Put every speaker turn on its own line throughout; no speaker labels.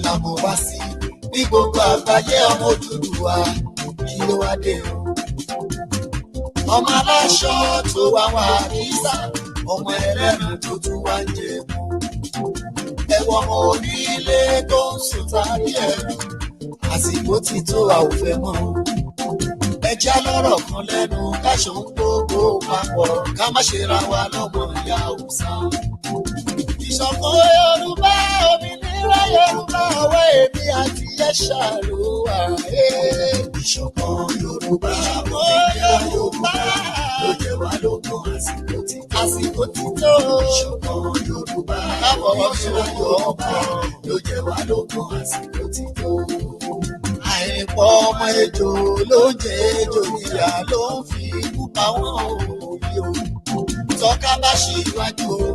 la mọ̀ wá sí ní gbogbo àgbáyé ọmọ Odùduwà kí ló wá dé o. Ọmọ aláṣọ tó wá wà kísà ọmọ ẹlẹ́ran tó tún wá ń jẹ mọ́. Ẹ̀wọ̀n ọmọ onílé tó ń sùn tàbí ẹ̀rù àsìkò ti tó a ò fẹ́ mọ́. Ẹja lọ́rọ̀ kan lẹ́nu káṣọ ń gbogbo papọ̀ ká má ṣe ra wa lọ́mọ ìyá Haúsá. Ìṣọ̀kan Yorùbá òmìnira Yorùbá ọwọ́ èmi àti Ẹ̀ṣà ló wà. Ìṣọ̀kan Yorùbá òmìnira Yorùbá ló jẹ́ wá lógún àsìkò tí tó. Ìṣọ̀kan Yorùbá òmìnira Yorùbá ló jẹ́ wá lógún àsìkò tí tó. Àìpọ̀ ọmọ ejò ló jẹ́ ejò níyà ló ń fi ikú pa wọ́n òye o. Tọ́ka bá ṣíwájú o,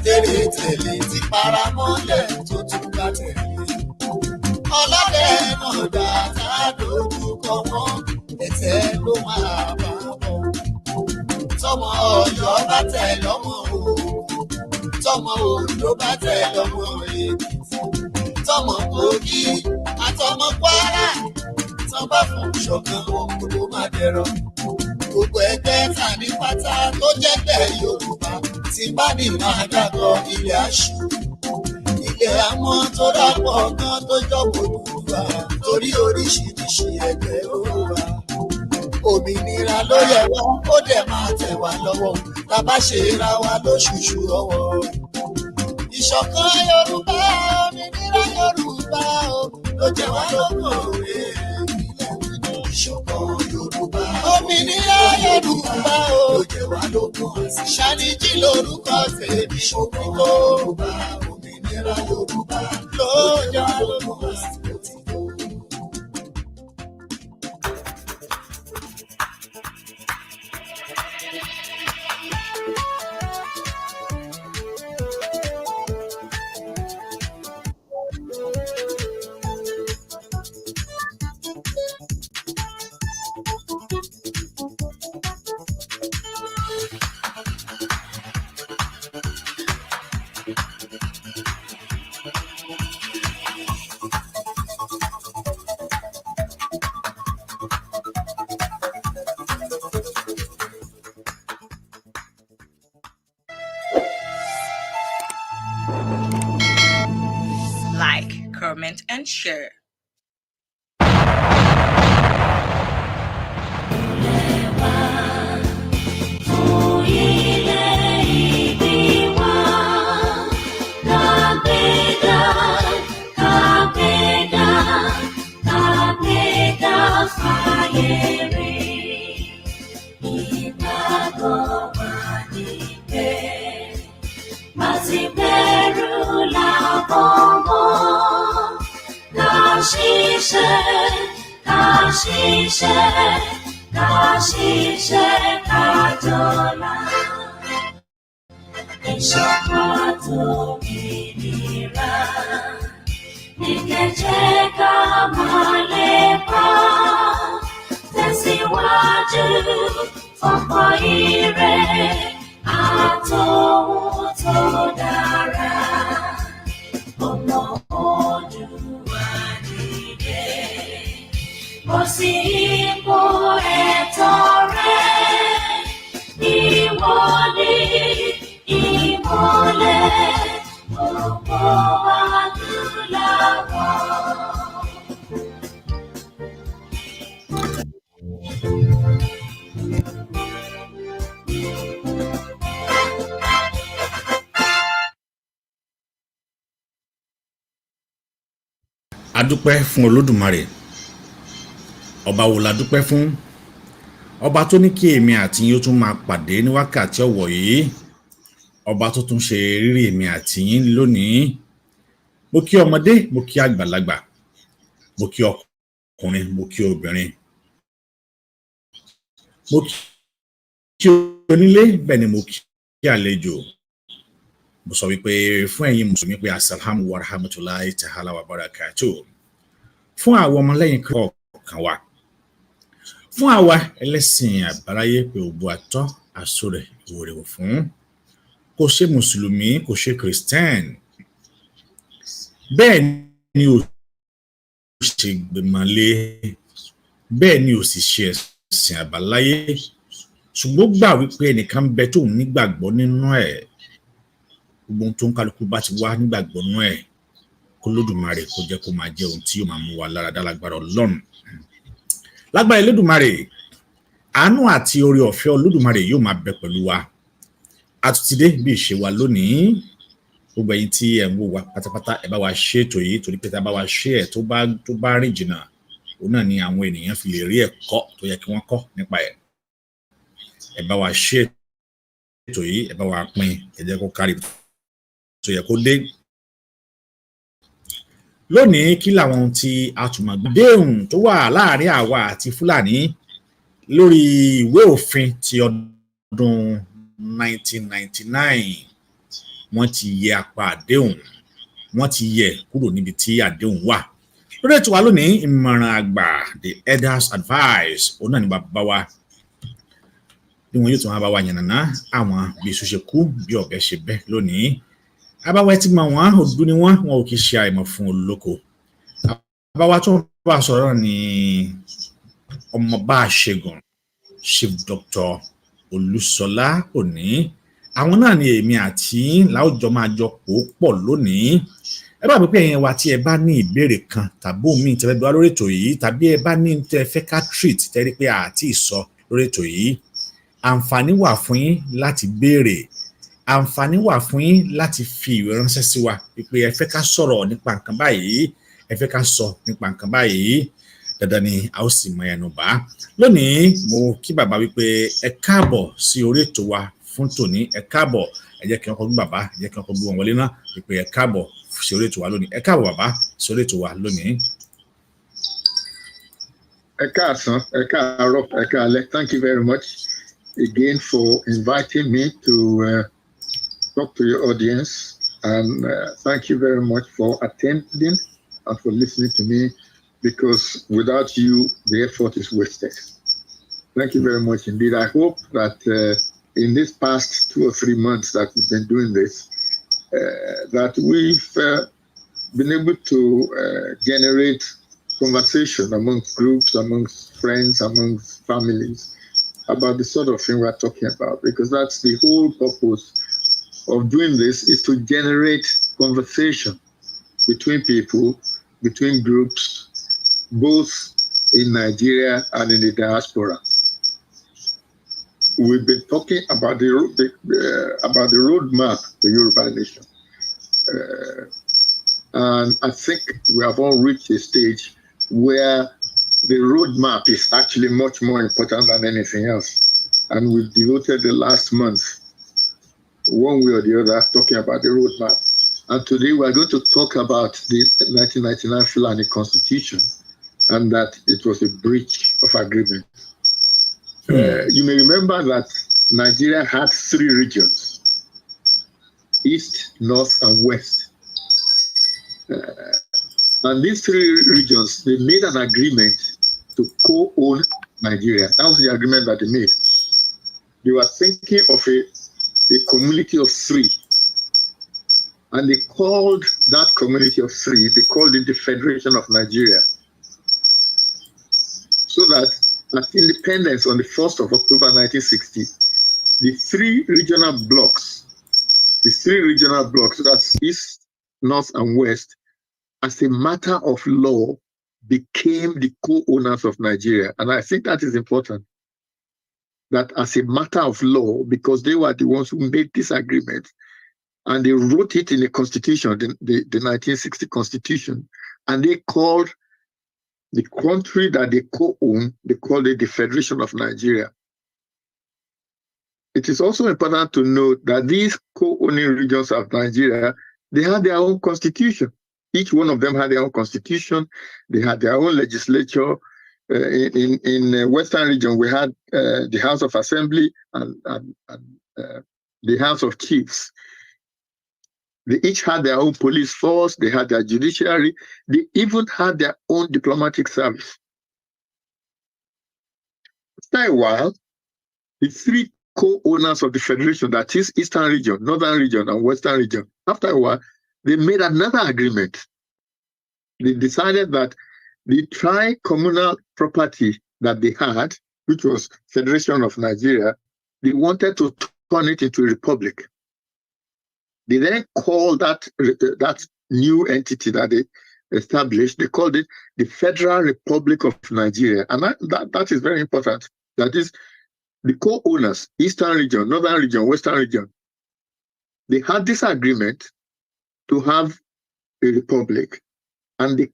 tèrè tẹ̀lé ti paramọ́lẹ̀ tó tún bá tẹ̀lé. Ọlọ́dẹ náà dáadáa dojú kọ wọ́n, ẹ̀tẹ́ ló máa bá bọ̀. Tọmọ Ọ̀yọ́ bá tẹ̀ lọ́mọ Ògùn, tọmọ Oǹdó bá tẹ̀ lọ́mọ Èkìtì, tọmọ Kogi àtọmọ Kwara tán bá fún ṣọ̀kan wọn gbogbo máa dẹ̀rọ̀. Gbogbo ẹgbẹ́ ta ní pátá tó jẹ́gbẹ́ Yorùbá ti bá ní máa dàgbọ́ ilé aṣù. Ilé àmọ́ tó dàpọ̀ gan tó jọ̀bọ̀ Odùduwà torí oríṣiríṣi ẹgbẹ́ ó wà. Òmìnira ló yẹ wá ó dẹ̀ máa tẹ̀ wá lọ́wọ́ tá bá ṣe ra wa lóṣooṣù ọwọ́. Ìṣọ̀kan Yorùbá òmìnira Yorùbá o ló jẹ́ wá lógún òwe. Ìṣọ̀kan Yorùbá òmìnira Yorùbá o ló jẹ́ wá lógún àsìkò. Ṣàníjì lórúkọ tèmi ṣòfin Yorùbá òmìnira Yorùbá ló jẹ́ wá lógún àsìkò tí tó.
Like, comment, and share.
Ìṣọ̀kan òmìnira ní kẹ́jẹ́ ká máa lépa tẹ̀síwájú fọ́pọ̀ ire àtòhun tó dára. Ọmọ Odùduwà dìde, bọ́ sí ipò ẹ̀tọ́ rẹ, ìwọ ni ìmọ́lẹ̀ gbogbo adúláwọ̀.
A dúpẹ́ fún Olódùmarè. Ọba wo la dúpẹ́ fún? Ọba tó ní kí èmi àti yín ó tún máa pàdé ní wákàtí ọ̀wọ̀ yìí. Ọba tó tún ṣe rírí èmi àti yín lónìí. Mo kí ọmọdé, mo kí àgbàlagbà, mo kí ọkùnrin, mo kí obìnrin, mo kí onílé, bẹ́ẹ̀ ni mo kí àlejò. Mo sọ wípé fún ẹ̀yin mùsùlùmí pé assalamu wa rahmatullahi ta'ala wa barakatuh. Fún àwọn ọmọlẹ́yìn kọ̀ọ̀kan wa, fún àwa ẹlẹ́sìn àbáláyé pé ògbó àtọ́ àsọ̀rẹ̀ ìwòrèwò fún. Kò ṣe mùsùlùmí, kò ṣe Christian. Bẹ́ẹ̀ ni ò ṣe gbẹ̀mọ̀lé bẹ́ẹ̀ ni ò sì ṣe ẹ̀sìn àbáláyé ṣùgbọ́n gbà wípé ẹnìkan ń bẹ tóun nígbàgbọ́ nínú ẹ̀ gbogbo ohun tó ń kálukú bá ti wá nígbàgbọ́ nínú ẹ̀ kó lódùmarè kó jẹ́ kó máa jẹ́ ohun tí yóò máa mú wa lára dá lágbára Ọlọ́run lágbára Olódùmarè àánú àti oore ọ̀fẹ́ Olódùmarè yóò máa bẹ pẹ̀lú wa a tún ti dé bí ìṣe wa lónìí gbogbo ẹ̀yin tí ẹ ń wò wá pátápátá ẹ bá wa ṣe ètò yìí torí pé tá a bá wa ṣe ẹ̀ tó bá rìn jìnnà òun náà ni àwọn ènìyàn fi lè rí ẹ̀kọ́ tó yẹ kí wọ́n kọ́ nípa ẹ̀ ẹ bá wa ṣe ètò yìí ẹ bá wa pín ẹ jẹ́ kó kárí tó yẹ kó dé lónìí kí làwọn ohun tí a tún máa gbàdéhùn tó wà láàrin àwa àti Fúlàní lórí ìwé òfin ti ọdún 1999 wọ́n ti yẹ apá àdéhùn wọ́n ti yẹ kúrò níbi tí àdéhùn wà lórí ètò wa lónìí ìmọ̀ràn àgbà the elders advice òun náà ni bàbá wa bí wọn yóò tún wá bá wa yànnàná àwọn bí èso ṣe kú bí ọ̀bẹ ṣe bẹ́ lónìí abáwá tí mọ̀ wọ́n òdúdú ni wọ́n ò kì í ṣe àìmọ̀ fún olóko abáwá tó bá sọ̀rọ̀ ní ọmọọba àṣegùn chief doctor Olúṣọlá Òní àwọn náà ni èmi àti láwùjọ máa jọ pọ̀ lónìí ẹ bá pípẹ́ yẹn wa tí ẹ bá ní ìbéèrè kan tàbí omi tẹ́fẹ́ bí wá lórí ètò yìí tàbí ẹ bá ní tẹ́ fẹ́ ká treat tẹ́rí pé àti ìsọ lórí ètò yìí àǹfààní wà fún yín láti béèrè àǹfààní wà fún yín láti fi ìwé ránṣẹ́ sí wa wípé ẹ fẹ́ ká sọ̀rọ̀ nípa nǹkan báyìí ẹ fẹ́ ká sọ nípa nǹkan báyìí dandan ni a ó sì mọ ẹnu bá lónìí mo kí bàbá wípé ẹ káàbọ̀ sí orí ètò wa fún tòní ẹ káàbọ̀ ẹ jẹ́ kí wọ́n kọ́ gbé bàbá ẹ jẹ́ kí wọ́n kọ́ gbé wọn wọlé náà wípé ẹ káàbọ̀ sí orí ètò wa lónìí ẹ káàbọ̀ bàbá sí orí ètò wa lónìí.
Ẹ káàsán, ẹ káàárọ̀, ẹ káalẹ́. Thank you very much again for inviting me to talk to your audience, and thank you very much for attending and for listening to me, because without you, the effort is wasted. Thank you very much indeed. I hope that in this past 2 or 3 months that we've been doing this, that we've been able to generate conversation amongst groups, amongst friends, amongst families about the sort of thing we're talking about, because that's the whole purpose of doing this, is to generate conversation between people, between groups, both in Nigeria and in the diaspora. We've been talking about the roadmap to Yoruba nation, and I think we have all reached a stage where the roadmap is actually much more important than anything else, and we've devoted the last month, one way or the other, talking about the roadmap. And today we're going to talk about the 1999 Fulani Constitution, and that it was a breach of agreement. You may remember that Nigeria had 3 regions, East, North, and West. And these 3 regions, they made an agreement to co-own Nigeria. That was the agreement that they made. They were thinking of a community of 3. And they called that community of 3, they called it the Federation of Nigeria. So that at independence on the 1st of October 1960, the 3 regional blocks, that's East, North, and West, as a matter of law, became the co-owners of Nigeria. And I think that is important, that as a matter of law, because they were the ones who made this agreement, and they wrote it in the constitution, the 1960 constitution, and they called the country that they co-own, they called it the Federation of Nigeria. It is also important to note that these co-owning regions of Nigeria, they had their own constitution. Each one of them had their own constitution. They had their own legislature. In the Western region, we had the House of Assembly and the House of Chiefs. They each had their own police force. They had their judiciary. They even had their own diplomatic service. After a while, the 3 co-owners of the Federation, that is Eastern region, Northern region, and Western region, after a while, they made another agreement. they decided that the tri-communal property that they had, which was Federation of Nigeria, they wanted to turn it into a republic. They then called that new entity that they established, they called it the Federal Republic of Nigeria. And that is very important. That is, the co-owners, Eastern region, Northern region, Western region, they had this agreement to have a republic. And they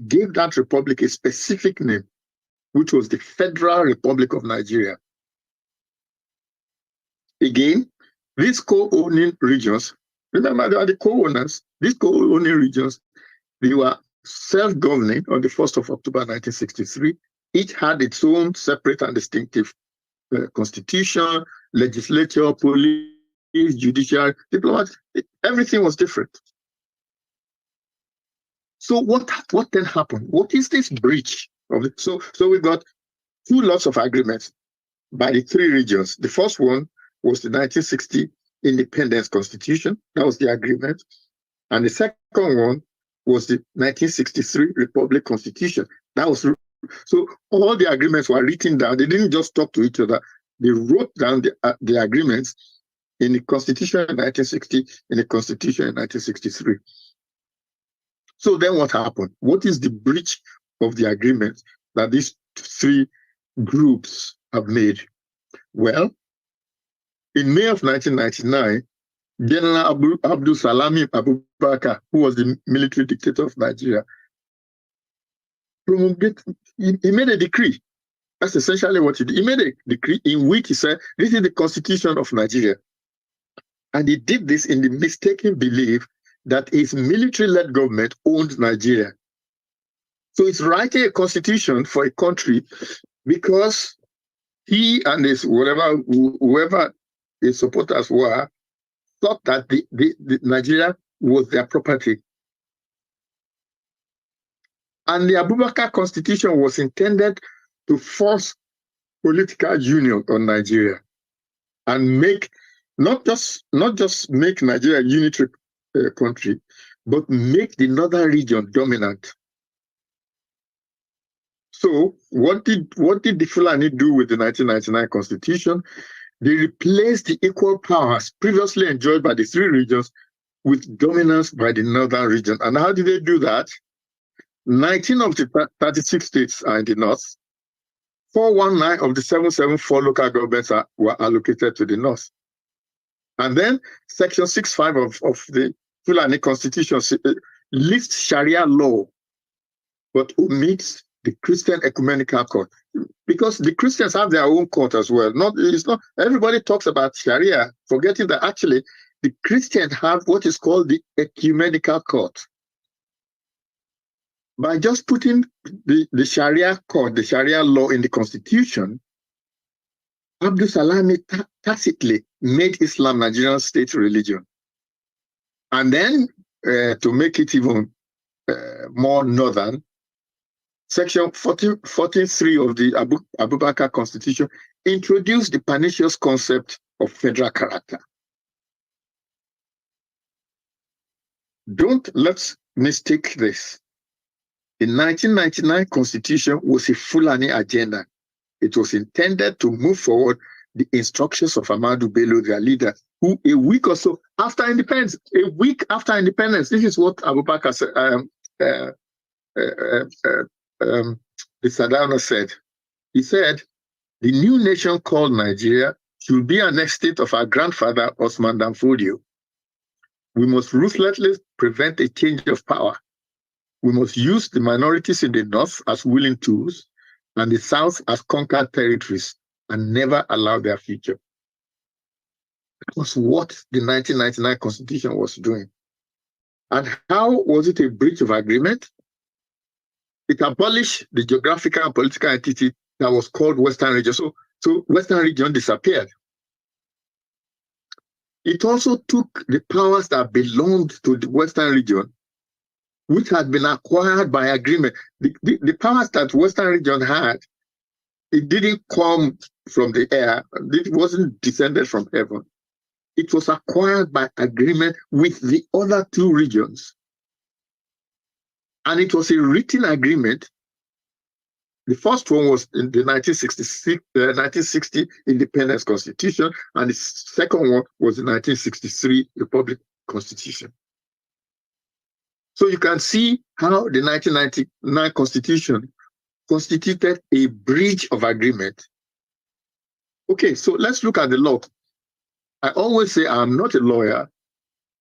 gave that republic a specific name, which was the Federal Republic of Nigeria. Again, these co-owning regions, remember they are the co-owners, these co-owning regions, they were self-governing on the 1st of October 1963. Each had its own separate and distinctive constitution, legislature, police, judiciary, diplomat, everything was different. So what then happened? What is this breach of it? So we got two lots of agreements by the three regions. The first one was the 1960 Independence Constitution. That was the agreement. And the second one was the 1963 Republic Constitution. That was so all the agreements were written down. They didn't just talk to each other. They wrote down the agreements in the Constitution in 1960, in the Constitution in 1963. So then what happened? What is the breach of the agreement that these three groups have made? Well, in May of 1999, General Abdul Salami Abubakar, who was the military dictator of Nigeria, he made a decree. That's essentially what he did. He made a decree in which he said, this is the Constitution of Nigeria. And he did this in the mistaken belief that his military-led government owned Nigeria. So he's writing a constitution for a country because he and whoever his supporters were, thought that the Nigeria was their property. And the Abubakar constitution was intended to force political union on Nigeria and make not just make Nigeria a unitary country, but make the northern region dominant. So what did the Fulani do with the 1999 constitution? They replaced the equal powers previously enjoyed by the three regions with dominance by the northern region. And how did they do that? 19 of the 36 states are in the north. 419 of the 774 local governments were allocated to the north. And then Section 65 of the Fulani Constitution lists Sharia law, but omits the Christian Ecumenical Court, because the Christians have their own court as well. It's not everybody talks about Sharia, forgetting that actually the Christians have what is called the Ecumenical Court. By just putting the Sharia court, the Sharia law in the Constitution, Abdul Salami tacitly made Islam Nigerian state religion. And then to make it even more northern, Section 43 of the Abubakar Constitution introduced the pernicious concept of federal character. Let's mistake this. The 1999 Constitution was a Fulani agenda. It was intended to move forward the instructions of Ahmadu Bello, their leader, who a week or so after independence, this is what Abubakar said, the Sadana said. He said, the new nation called Nigeria should be an estate of our grandfather, Osman Dan Fodio. We must ruthlessly prevent a change of power. We must use the minorities in the north as willing tools and the south as conquered territories and never allow their future. That was what the 1999 Constitution was doing. And how was it a breach of agreement? It abolished the geographical and political entity that was called Western Region. So Western Region disappeared. It also took the powers that belonged to the Western Region, which had been acquired by agreement. The powers that Western Region had, it didn't come from the air. It wasn't descended from heaven. It was acquired by agreement with the other two regions. And it was a written agreement. The first one was in the 1960 Independence Constitution, and the second one was the 1963 Republic Constitution. So you can see how the 1999 Constitution constituted a bridge of agreement. Okay, so let's look at the law. I always say I'm not a lawyer,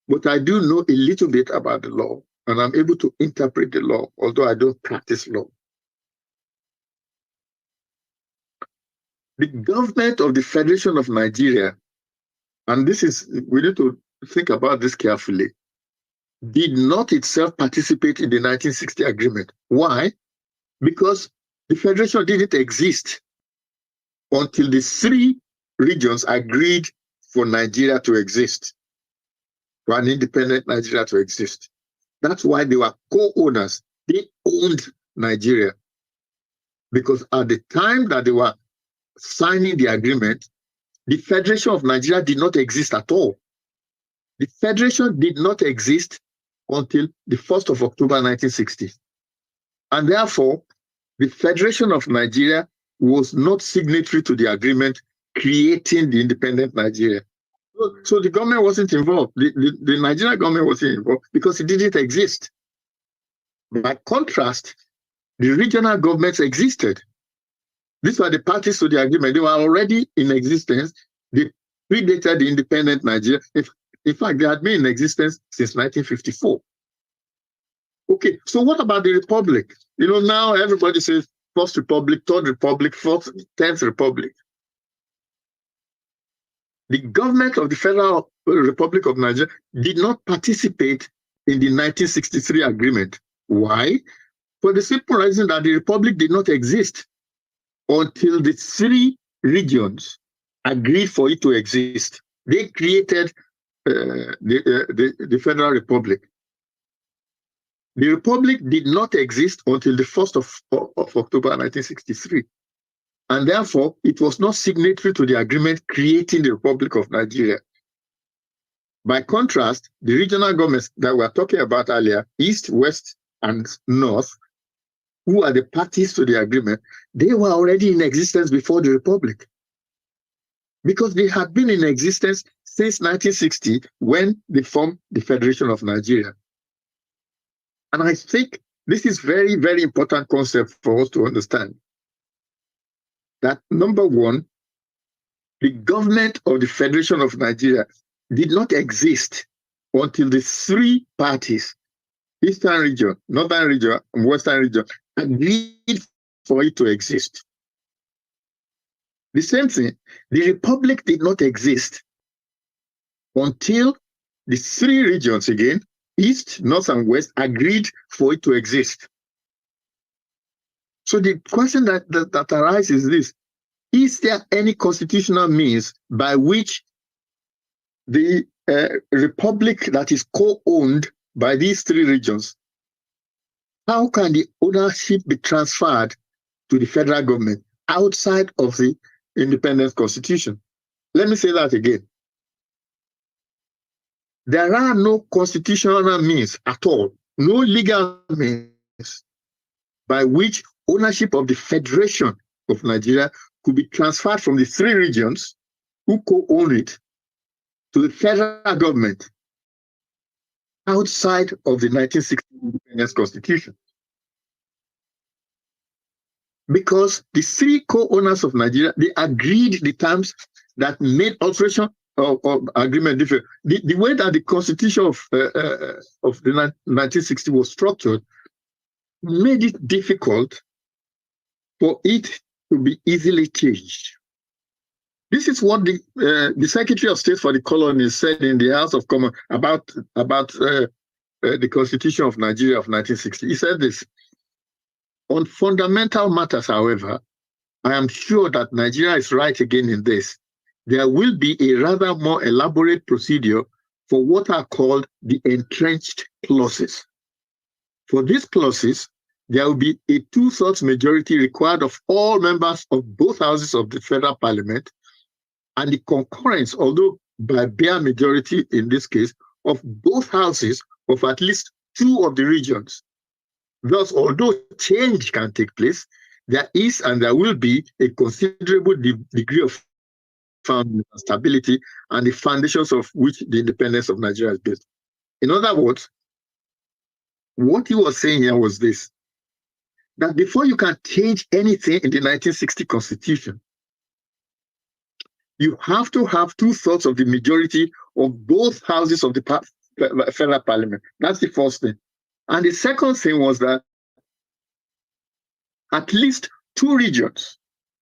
but I do know a little bit about the law, and I'm able to interpret the law, although I don't practice law. The government of the Federation of Nigeria, and we need to think about this carefully, did not itself participate in the 1960 agreement. Why? Because the Federation didn't exist until the three regions agreed for Nigeria to exist, for an independent Nigeria to exist. That's why they were co-owners. They owned Nigeria. Because at the time that they were signing the agreement, the Federation of Nigeria did not exist at all. The Federation did not exist until the 1st of October 1960. And therefore, the Federation of Nigeria was not signatory to the agreement creating the independent Nigeria. So the government wasn't involved. The Nigerian government wasn't involved because it didn't exist. By contrast, the regional governments existed. These were the parties to the agreement. They were already in existence. They predated the independent Nigeria. In fact, they had been in existence since 1954. Okay, so what about the Republic? Now everybody says First Republic, Third Republic, Fourth, 10th Republic. The government of the Federal Republic of Nigeria did not participate in the 1963 agreement. Why? For the simple reason that the Republic did not exist until the three regions agreed for it to exist. They created the Federal Republic. The Republic did not exist until the 1st of October 1963. And therefore, it was not signatory to the agreement creating the Republic of Nigeria. By contrast, the regional governments that we were talking about earlier, East, West, and North, who are the parties to the agreement, they were already in existence before the Republic. Because they had been in existence since 1960 when they formed the Federation of Nigeria. And I think this is very, very important concept for us to understand. That number one, the government of the Federation of Nigeria did not exist until the three parties, Eastern region, Northern region, and Western region, agreed for it to exist. The same thing, the Republic did not exist until the three regions again, East, North, and West, agreed for it to exist. So the question that arises is this: is there any constitutional means by which the Republic that is co-owned by these three regions, how can the ownership be transferred to the federal government outside of the independent constitution? Let me say that again. There are no constitutional means at all, no legal means by which ownership of the Federation of Nigeria could be transferred from the three regions who co-own it to the federal government outside of the 1960 Independence Constitution. Because the three co-owners of Nigeria, they agreed the terms that made alteration of agreement different. The way that the Constitution of the 1960 was structured made it difficult for it to be easily changed. This is what the Secretary of State for the Colonies said in the House of Commons about the Constitution of Nigeria of 1960. He said this: on fundamental matters, however, I am sure that Nigeria is right again in this. There will be a rather more elaborate procedure for what are called the entrenched clauses. For these clauses, there will be a 2/3 majority required of all members of both houses of the federal parliament, and the concurrence, although by bare majority in this case, of both houses of at least two of the regions. Thus, although change can take place, there is and there will be a considerable degree of stability and the foundations of which the independence of Nigeria is based. In other words, what he was saying here was this, that before you can change anything in the 1960 Constitution, you have to have 2/3 of the majority of both houses of the federal parliament. That's the first thing. And the second thing was that at least two regions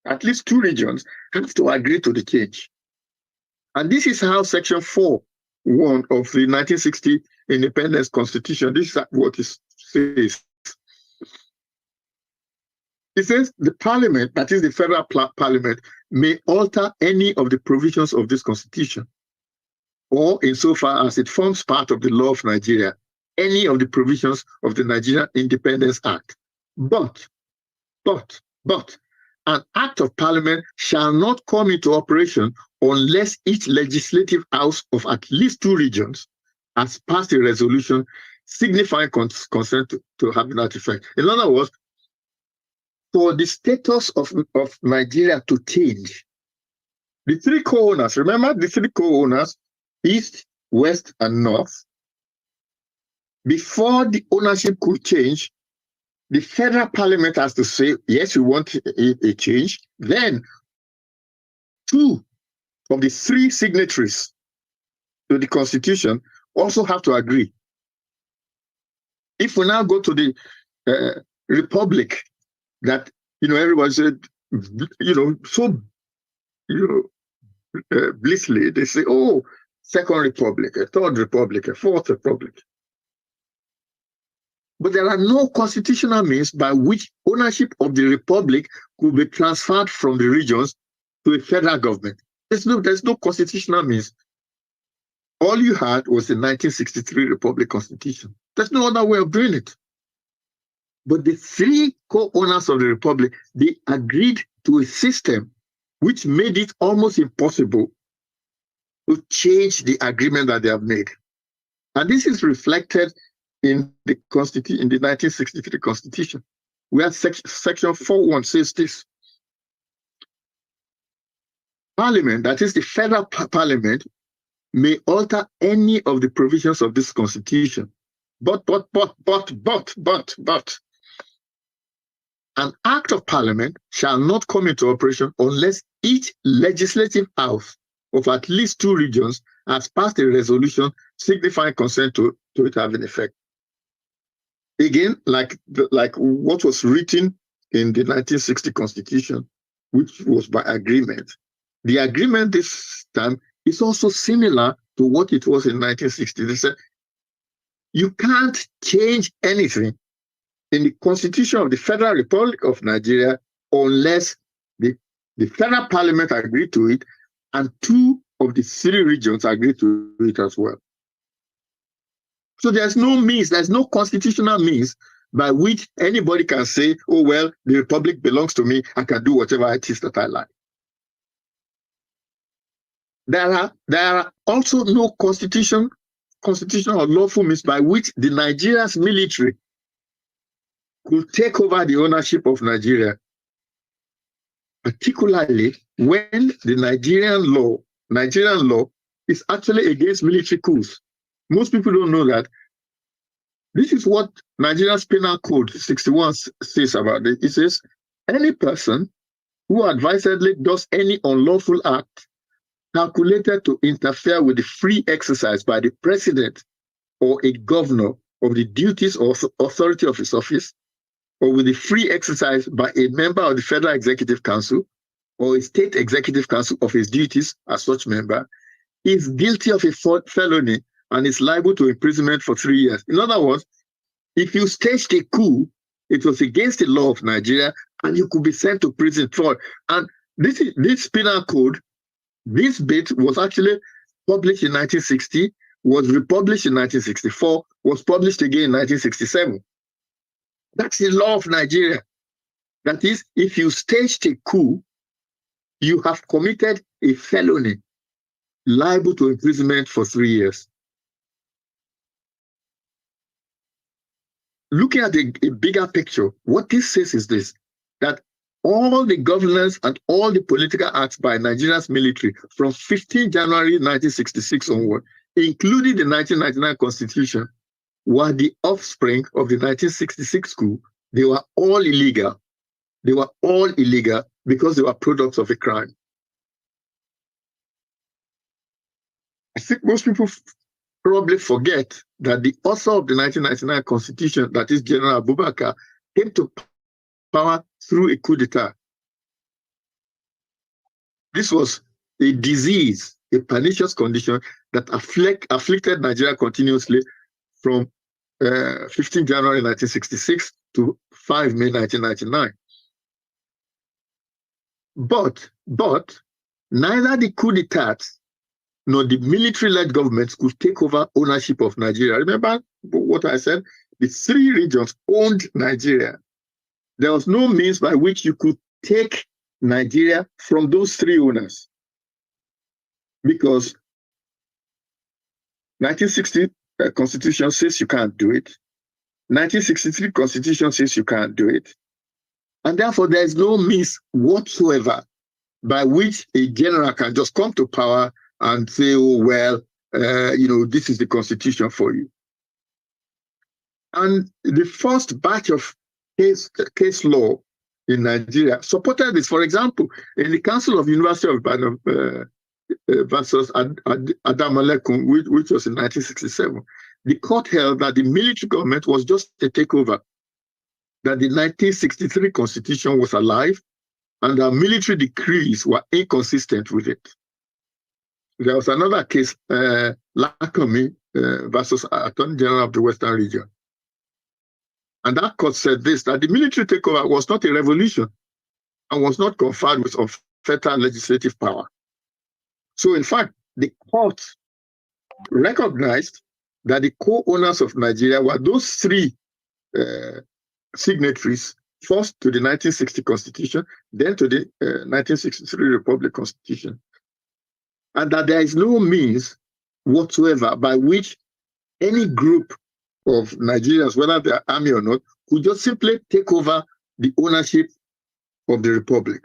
have to agree to the change. And this is how Section 4(1) of the 1960 Independence Constitution, this is what it says. It says the parliament, that is the federal parliament, may alter any of the provisions of this constitution, or insofar as it forms part of the law of Nigeria, any of the provisions of the Nigerian Independence Act. But, an act of parliament shall not come into operation unless each legislative house of at least two regions has passed a resolution signifying consent to having that effect. In other words, for the status of Nigeria to change, the three co-owners, remember the three co-owners, East, West, and North, before the ownership could change, the federal parliament has to say, yes, we want a change. Then two of the three signatories to the Constitution also have to agree. If we now go to the Republic, that, everyone said, blissfully, they say, oh, Second Republic, a Third Republic, a Fourth Republic. But there are no constitutional means by which ownership of the Republic could be transferred from the regions to a federal government. There's no constitutional means. All you had was the 1963 Republic Constitution. There's no other way of doing it. But the three co-owners of the Republic, they agreed to a system which made it almost impossible to change the agreement that they have made. And this is reflected in the 1963 Constitution, where Section 4(1) says this: Parliament, that is the federal parliament, may alter any of the provisions of this Constitution, but an act of parliament shall not come into operation unless each legislative house of at least two regions has passed a resolution signifying consent to it having effect. Again, like what was written in the 1960 Constitution, which was by agreement. The agreement this time is also similar to what it was in 1960. They said, you can't change anything in the Constitution of the Federal Republic of Nigeria unless the federal parliament agreed to it and two of the three regions agreed to it as well. So there's no constitutional means by which anybody can say, oh, well, the Republic belongs to me, I can do whatever it is that I like. There are also no constitutional or lawful means by which the Nigeria's military could take over the ownership of Nigeria, particularly when the Nigerian law is actually against military coups. Most people don't know that. This is what Nigeria's Penal Code 61 says about it. It says, any person who advisedly does any unlawful act calculated to interfere with the free exercise by the president or a governor of the duties or authority of his office, or with the free exercise by a member of the Federal Executive Council or a state executive council of his duties as such member, is guilty of a felony and is liable to imprisonment for 3 years. In other words, if you staged a coup, it was against the law of Nigeria and you could be sent to prison for it. And this penal code, this bit was actually published in 1960, was republished in 1964, was published again in 1967. That's the law of Nigeria. That is, if you staged a coup, you have committed a felony, liable to imprisonment for 3 years. looking at a bigger picture, what this says is this, that all the governance and all the political acts by Nigeria's military from 15 January 1966 onward, including the 1999 Constitution, were the offspring of the 1966 coup. They were all illegal. They were all illegal because they were products of a crime. I think most people probably forget that the author of the 1999 Constitution, that is General Abubakar, came to power through a coup d'etat. This was a disease, a pernicious condition that afflicted Nigeria continuously from 15 January 1966 to 5 May 1999. But neither the coup d'etat nor the military-led governments could take over ownership of Nigeria. Remember what I said? The three regions owned Nigeria. There was no means by which you could take Nigeria from those three owners, because 1960 Constitution says you can't do it. 1963 Constitution says you can't do it. And therefore, there is no means whatsoever by which a general can just come to power and say, oh, well, this is the Constitution for you. And the first batch of case law in Nigeria supported this. For example, in the Council of University of Ibadan versus Adamalekun, which was in 1967, the court held that the military government was just a takeover, that the 1963 Constitution was alive, and that military decrees were inconsistent with it. There was another case, Lakomi versus Attorney General of the Western Region. And that court said this, that the military takeover was not a revolution and was not conferred with unfettered legislative power. So in fact, the court recognized that the co-owners of Nigeria were those three signatories, first to the 1960 Constitution, then to the 1963 Republic Constitution. And that there is no means whatsoever by which any group of Nigerians, whether they're army or not, could just simply take over the ownership of the Republic.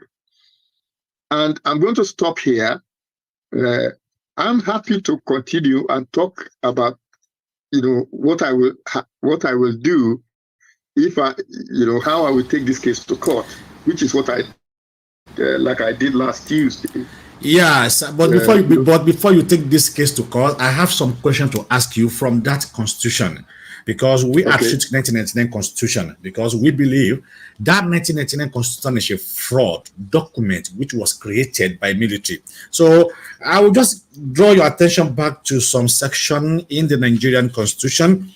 And I'm going to stop here. I'm happy to continue and talk about, what I will do if how I will take this case to court, which is what I did last Tuesday.
Yes, but before you take this case to court, I have some questions to ask you from that Constitution, because we attribute 1999 Constitution because we believe that 1999 Constitution is a fraud document which was created by military. So I will just draw your attention back to some section in the Nigerian Constitution,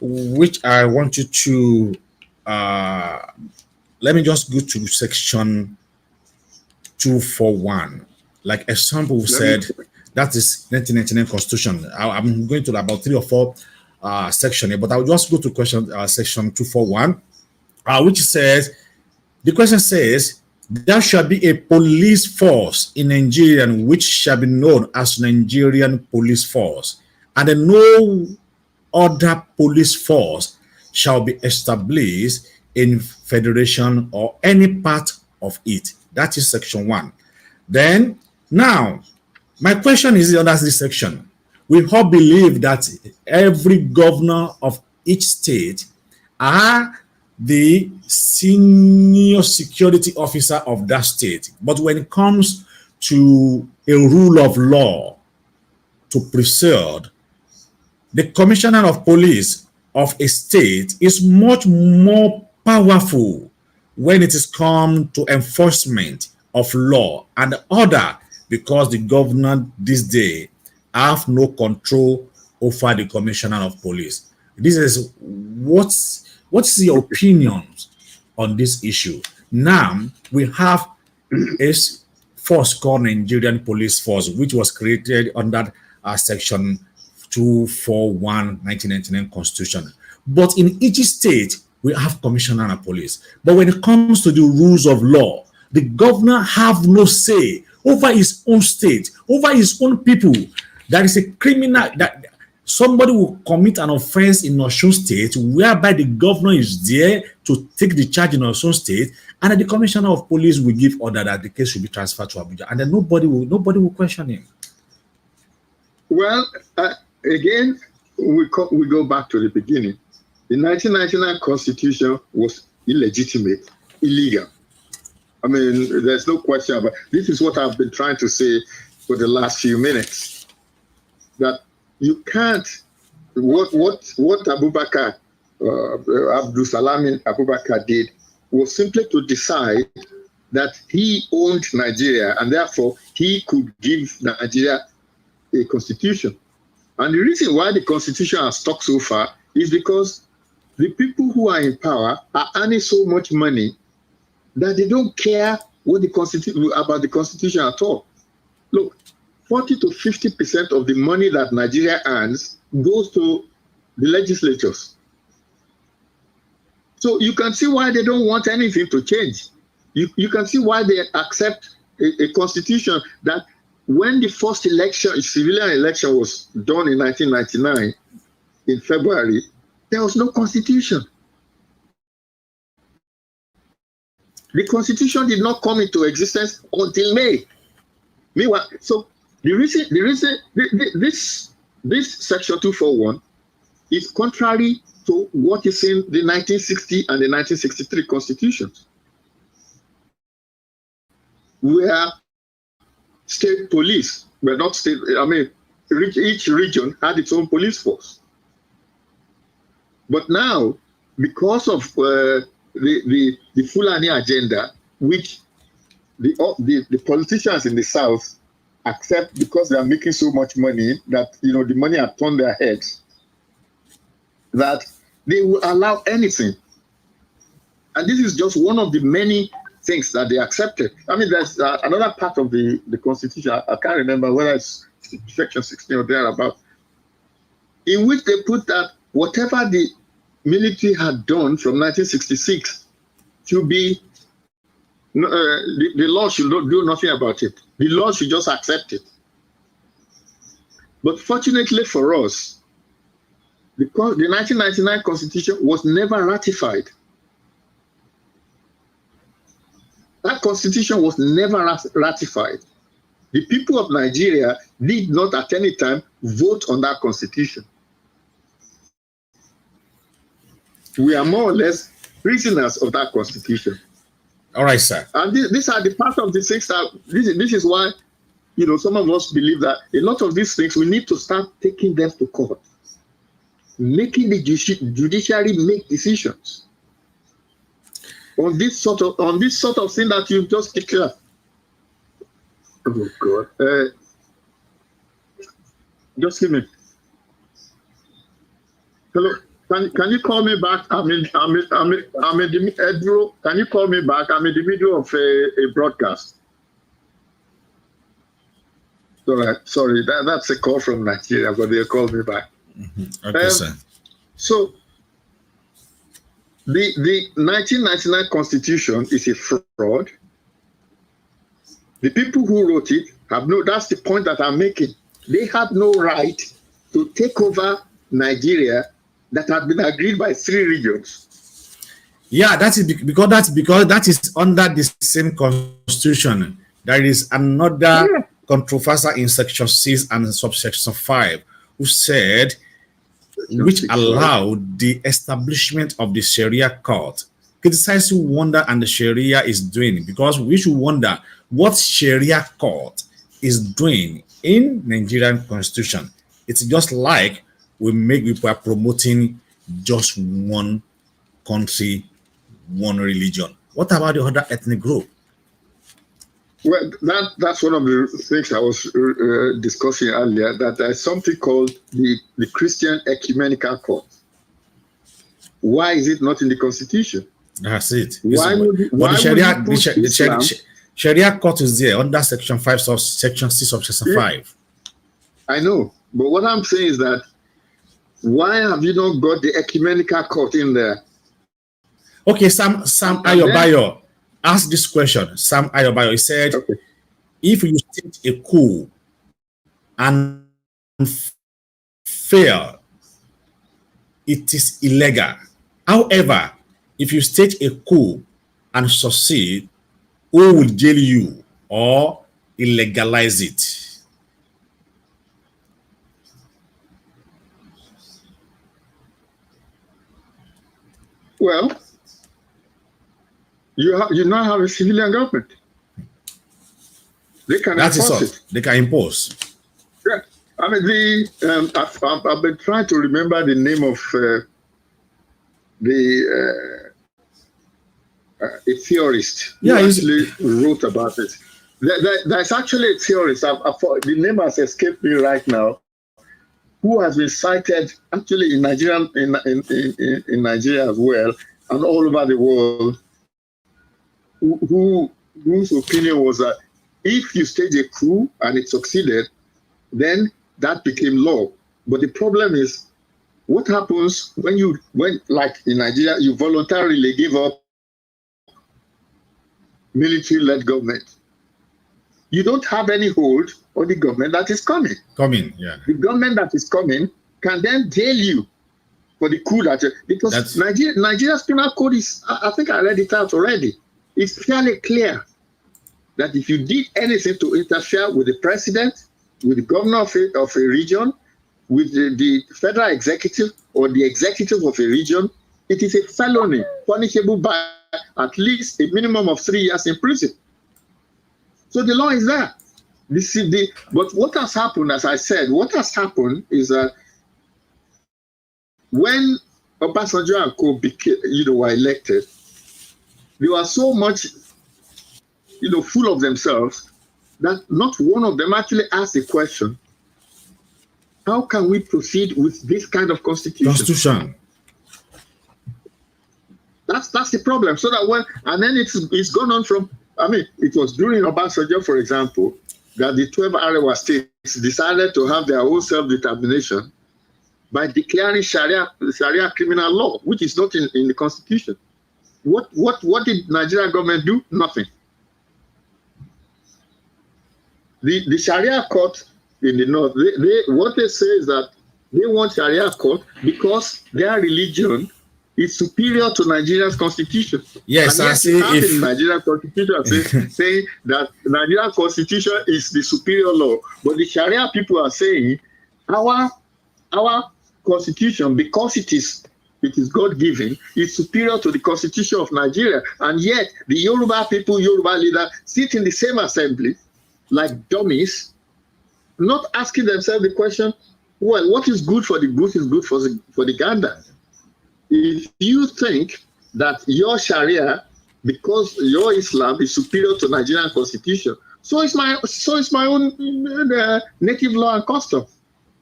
which I want you to let me just go to section 241. Like example said, that is 1999 Constitution. I'm going to about 3 or 4 section, but I'll just go to question section 241, which says, the question says, there shall be a police force in Nigeria which shall be known as Nigerian Police Force, and no other police force shall be established in federation or any part of it. That is section 1. Then, now, my question is under this section. We all believe that every governor of each state are the senior security officer of that state. But when it comes to a rule of law to preserve, the commissioner of police of a state is much more powerful when it is come to enforcement of law and order, because the governor this day have no control over the commissioner of police. This is what's your opinions on this issue? Now we have a force called Nigerian Police Force, which was created under section 241 1999 Constitution. But in each state we have commissioner of police. But when it comes to the rules of law, the governor have no say over his own state, over his own people. There is a criminal, that Somebody will commit an offense in Osun State, whereby the governor is there to take the charge in Osun State, and then the commissioner of police will give order that the case should be transferred to Abuja, and then nobody will question him.
Well, again, we go back to the beginning. The 1999 Constitution was illegitimate, illegal. I mean, there's no question about it. This is what I've been trying to say for the last few minutes. That you can't, what Abubakar, Abdul Salami Abubakar did was simply to decide that he owned Nigeria and therefore he could give Nigeria a constitution. And the reason why the constitution has stuck so far is because the people who are in power are earning so much money that they don't care what about the constitution at all. Look, 40 to 50% of the money that Nigeria earns goes to the legislatures. So you can see why they don't want anything to change. You can see why they accept a constitution that when the first election, civilian election was done in 1999, in February, there was no constitution. The constitution did not come into existence until May. Meanwhile, so the reason this section 241 is contrary to what is in the 1960 and the 1963 constitutions, where state police were not state. I mean, each region had its own police force. But now, because of the Fulani agenda, which the politicians in the South accept because they are making so much money that the money has turned their heads, that they will allow anything. And this is just one of the many things that they accepted. I mean, there's another part of the Constitution, I can't remember whether it's section 16 or thereabout, in which they put that whatever the military had done from 1966 should be, the law should not do nothing about it. The law should just accept it. But fortunately for us, because the 1999 Constitution was never ratified. That Constitution was never ratified. The people of Nigeria did not at any time vote on that Constitution. We are more or less prisoners of that Constitution.
All right, sir.
And these are the part of the things that, this is why, some of us believe that a lot of these things, we need to start taking them to court, making the judiciary make decisions on this sort of thing that you've just declared. Oh God! Just give me. Hello. Can you call me back? I'm in the middle. Can you call me back? I'm in the middle of a broadcast. All right. Sorry, that's a call from Nigeria, but they'll call me back.
Mm-hmm. Okay, sir.
So the 1999 Constitution is a fraud. The people who wrote it that's the point that I'm making. They had no right to take over Nigeria that had been agreed by 3 regions.
Yeah, that is because that is under the same constitution. There is another controversial in section 6 and subsection 5, who said, which allowed the establishment of the Sharia court. Criticize wonder and the Sharia is doing, because we should wonder what Sharia court is doing in Nigerian constitution. It's just like we are promoting just one country, one religion. What about the other ethnic group?
Well, that's one of the things I was discussing earlier, that there's something called the Christian Ecumenical Court. Why is it not in the Constitution?
That's it.
The
Sharia court is there under section 5 of section 6 of section 5.
I know, but what I'm saying is that why have you not got the ecumenical court in there?
Okay, Sam Ayobayo asked this question. Sam Ayobayo, he said, okay, if you state a coup and fail, it is illegal. However, if you stage a coup and succeed, who will jail you or illegalize it?
Well, you now have a civilian government. They can enforce it.
They can impose.
Yeah. I mean, I've been trying to remember the name of a theorist who actually wrote about it. There's actually a theorist, the name has escaped me right now, who has been cited actually in Nigeria, in Nigeria as well, and all over the world, whose opinion was that if you stage a coup and it succeeded, then that became law. But the problem is, what happens when like in Nigeria, you voluntarily give up military-led government? You don't have any hold on the government that is coming.
Yeah.
The government that is coming can then jail you for the coup because Nigeria's penal code is, I think I read it out already. It's fairly clear that if you did anything to interfere with the president, with the governor of a region, with the federal executive or the executive of a region, it is a felony punishable by at least a minimum of 3 years in prison. So the law is there. But what has happened, as I said, what has happened is that when Obasanjo and Co were elected, they were so much full of themselves that not one of them actually asked the question, how can we proceed with this kind of constitution? That's the problem. So that and then it's gone on from, it was during Obasanjo, for example, that the 12 Arewa states decided to have their own self-determination by declaring Sharia criminal law, which is not in the constitution. What did Nigeria government do? Nothing. The Sharia court in the north, what they say is that they want Sharia court because their religion is superior to Nigeria's constitution.
Yes,
and
I see.
In Nigerian constitution saying that Nigerian constitution is the superior law, but the Sharia people are saying our constitution, because it is God-given, is superior to the constitution of Nigeria, and yet the Yoruba people, Yoruba leaders, sit in the same assembly like dummies, not asking themselves the question, well, what is good for the goose is good for the gander. If you think that your Sharia, because your Islam is superior to Nigerian constitution, so is my own native law and custom.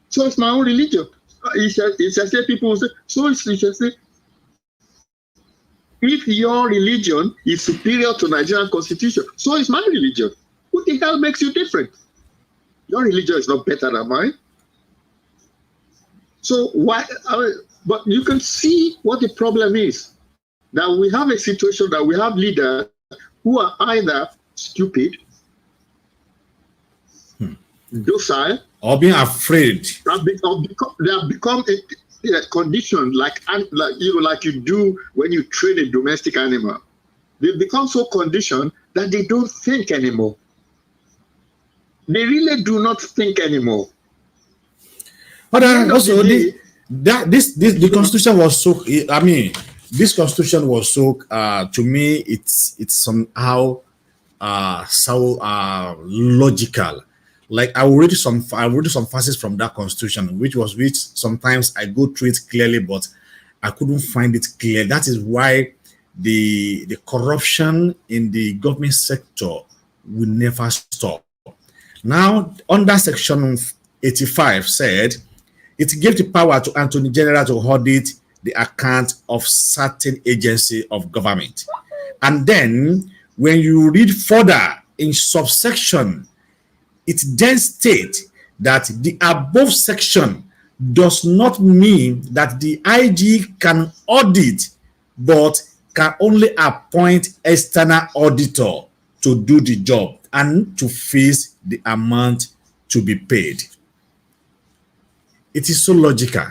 So it's my own religion. It's as if people will say, so it's just say, if your religion is superior to Nigerian constitution, so is my religion. What the hell makes you different? Your religion is not better than mine. So why? But you can see what the problem is. That we have a situation that we have leaders who are either stupid, docile,
or being afraid.
They have become a condition like you do when you train a domestic animal. They become so conditioned that they don't think anymore. They really do not think anymore.
But also, the constitution was so. This constitution was so. To me, it's somehow so logical. Like I will read some passages from that constitution, which sometimes I go through it clearly, but I couldn't find it clear. That is why the corruption in the government sector will never stop. Now, under Section 85 said, it gave the power to Attorney General to audit the account of certain agency of government. And then, when you read further in subsection, it then states that the above section does not mean that the IG can audit, but can only appoint external auditor to do the job and to fix the amount to be paid. It is so logical.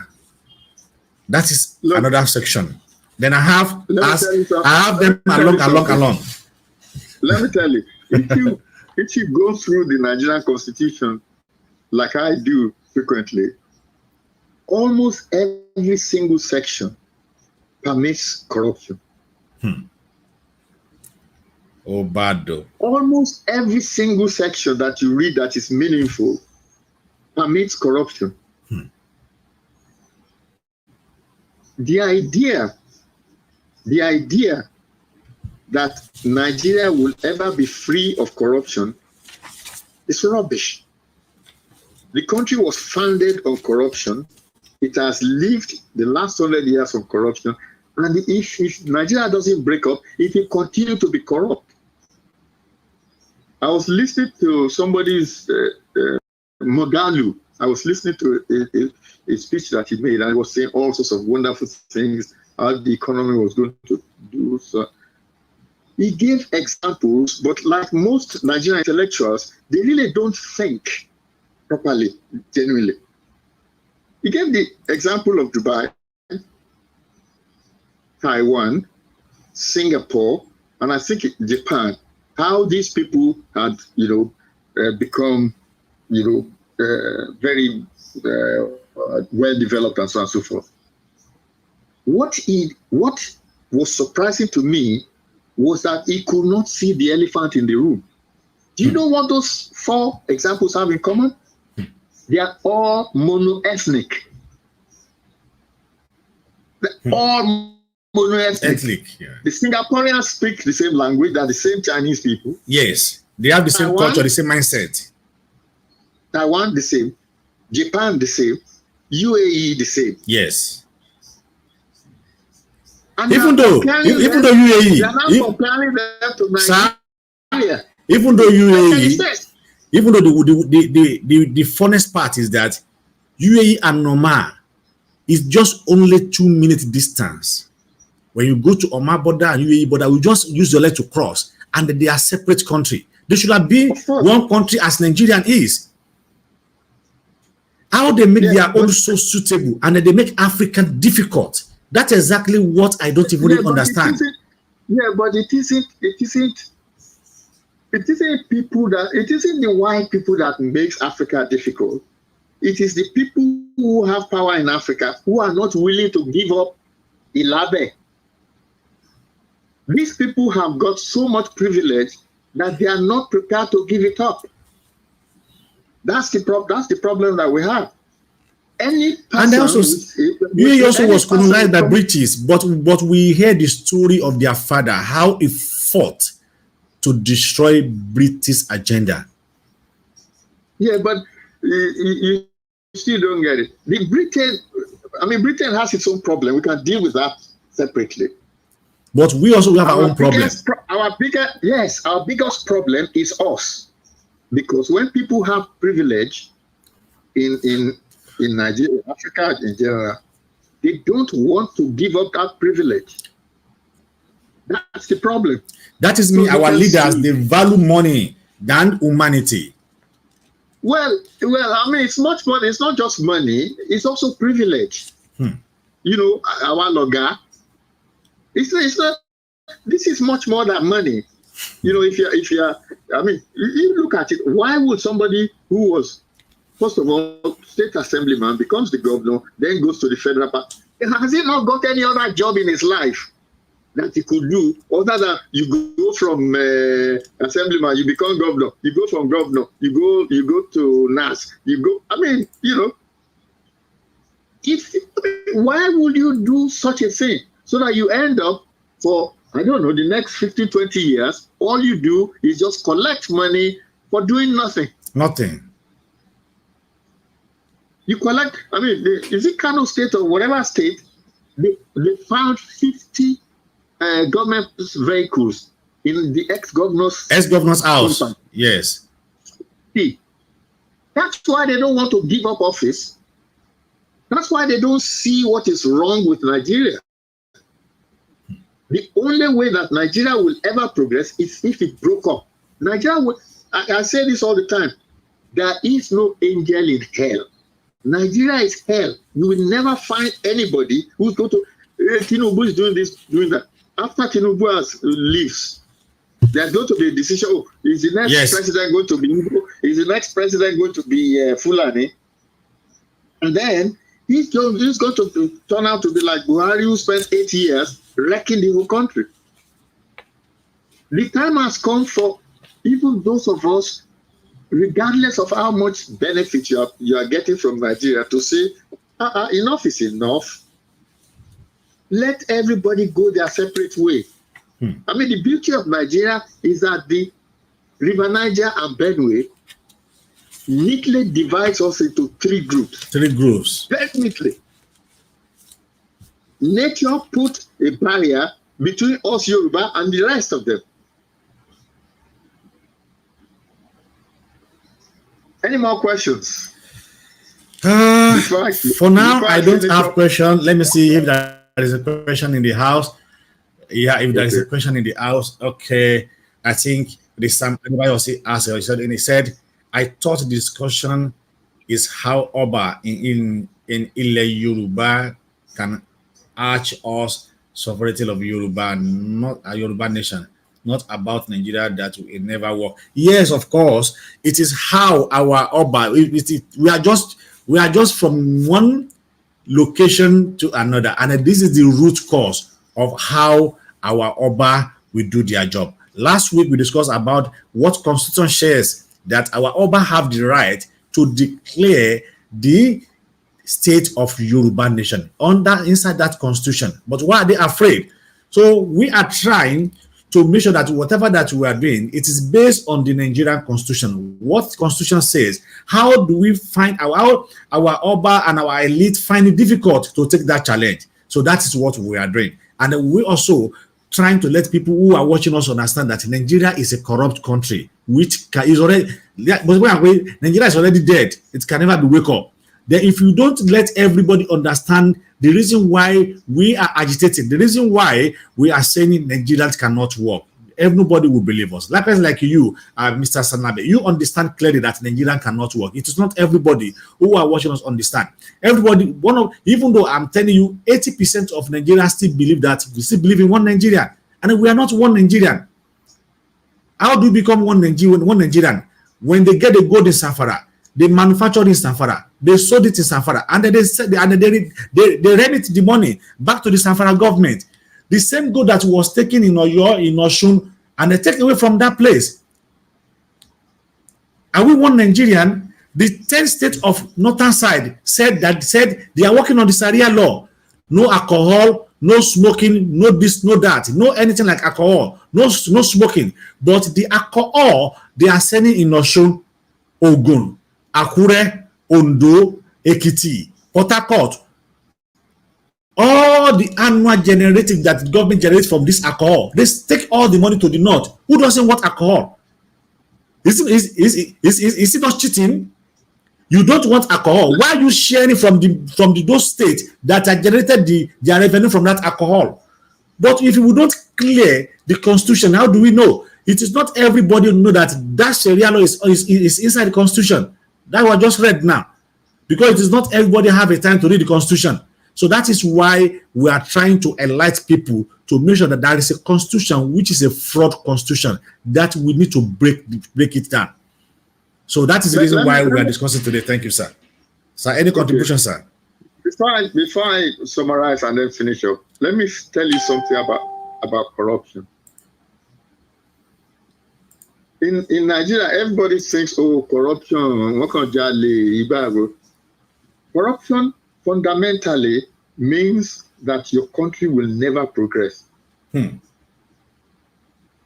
That is another section. Then I have them along.
Let me tell you, if you go through the Nigerian Constitution, like I do frequently, almost every single section permits corruption.
Oh, bad though.
Almost every single section that you read that is meaningful permits corruption. The idea that Nigeria will ever be free of corruption is rubbish. The country was founded on corruption. It has lived the last 100 years of corruption. And if Nigeria doesn't break up, it will continue to be corrupt. I was listening to somebody's Mogalu. I was listening to a speech that he made, and he was saying all sorts of wonderful things, how the economy was going to do. So he gave examples, but like most Nigerian intellectuals, they really don't think properly, genuinely. He gave the example of Dubai, Taiwan, Singapore, and I think Japan, how these people had, become, very well developed and so on and so forth. What was surprising to me was that he could not see the elephant in the room. Do you know what those 4 examples have in common? They are all monoethnic. They're all monoethnic.
Yeah.
The Singaporeans speak the same language, they're the same Chinese people.
Yes, they have the same
Taiwan,
culture, the same mindset.
Taiwan the same, Japan the same, UAE the same.
Yes.
And
even though UAE,
they are now comparing them to Nigeria.
Even though UAE, even though the funnest part is that UAE and Oman is just only 2-minute distance. When you go to Oman border and UAE border, we just use your leg to cross, and they are separate country. They should have been one country as Nigerian is. How they make their own so suitable, and then they make Africa difficult. That's exactly what I don't even really understand.
But it isn't people that, it isn't the white people that makes Africa difficult. It is the people who have power in Africa who are not willing to give up Ilabe. These people have got so much privilege that they are not prepared to give it up. That's the problem that we have. Any person, and also,
UAE also was colonized by British, but we hear the story of their father, how he fought to destroy British agenda.
Yeah, but you still don't get it. Britain has its own problem. We can deal with that separately.
But we also have our own problem.
Our biggest problem is us. Because when people have privilege in Nigeria, Africa in general, they don't want to give up that privilege. That's the problem.
That is me, our leaders, they value money than humanity.
Well, it's much more. It's not just money. It's also privilege. Our loga. It's not. This is much more than money. If you're, you look at it. Why would somebody who was, first of all, state assemblyman becomes the governor, then goes to the federal party? Has he not got any other job in his life that he could do other than you go from assemblyman, you become governor, you go from governor, you go to NAS, why would you do such a thing? So that you end up for, the next 15, 20 years, all you do is just collect money for doing nothing.
Nothing.
You collect, is it Kano State or whatever state, they found 50 government vehicles in the ex-governor's
house. Compound. Yes.
See, that's why they don't want to give up office. That's why they don't see what is wrong with Nigeria. The only way that Nigeria will ever progress is if it broke up. Nigeria will, I say this all the time, there is no angel in hell Nigeria is hell. You will never find anybody who's going to, Tinubu is doing this, doing that. After Tinubu leaves, there's going to be a decision. Oh, is the next president going to be Igbo? Is the next president going to be Fulani? And then he's going to turn out to be like Buhari, who spent 8 years wrecking the whole country. The time has come for even those of us, regardless of how much benefit you are getting from Nigeria, to say, enough is enough. Let everybody go their separate way. I mean, the beauty of Nigeria is that the River Niger and Benue neatly divides us into 3 groups.
3 groups.
Very neatly. Nature put a barrier between us Yoruba and the rest of them. Any more questions?
For now, I don't have questions. Let me see if there is a question in the house. Yeah, if there is a question in the house, okay. I think this time anybody else asked, and he said, I thought the discussion is how Oba in Ile Yoruba can arch us sovereignty of Yoruba, not a Yoruba nation, not about Nigeria that will never work. Yes, of course, it is how our Oba. We are just from one location to another, and this is the root cause of how our Oba will do their job. Last week we discussed about what Constitution says, that our Oba have the right to declare the state of Yoruba nation inside that Constitution. But why are they afraid? So we are trying to make sure that whatever that we are doing, it is based on the Nigerian Constitution. What Constitution says. How do we find our Oba and our elite find it difficult to take that challenge? So that is what we are doing. And we also trying to let people who are watching us understand that Nigeria is a corrupt country, which is already, but Nigeria is already dead. It can never be wake up. Then if you don't let everybody understand the reason why we are agitating, the reason why we are saying Nigerians cannot work, everybody will believe us. Like you, Mr. Sanabe, you understand clearly that Nigerian cannot work. It is not everybody who are watching us understand. Everybody, even though I'm telling you, 80% of Nigerians still believe that we still believe in one Nigerian, and we are not one Nigerian. How do we become one Nigerian? When they get the gold in Safara, they manufacture in Safara, they sold it in Safara, and then they remit the money back to the Safara government. The same gold that was taken in Oyo, in Osun, and they take away from that place. Are we one Nigerian? The 10 states of northern side said they are working on the Sharia law. No alcohol, no smoking, no this, no that, no anything like alcohol, no smoking. But the alcohol they are selling in Osun, Ogun, Akure, Ondo, Ekiti, Port Harcourt, all the annual generating that the government generates from this alcohol, they take all the money to the north. Who doesn't want alcohol? Is it not cheating? You don't want alcohol. Why are you sharing from those states that are generated their revenue from that alcohol? But if we don't clear the Constitution, how do we know? It is not everybody who know that Sharia law is inside the Constitution. That was just read now. Because it is not everybody have a time to read the Constitution. So that is why we are trying to enlighten people to make sure that there is a constitution which is a fraud constitution that we need to break it down. So that is the reason why we are discussing today. Thank you, sir. Sir, any contribution, sir? Before
I summarize and then finish up, let me tell you something about corruption. In Nigeria, everybody thinks, oh, corruption, corruption fundamentally means that your country will never progress. And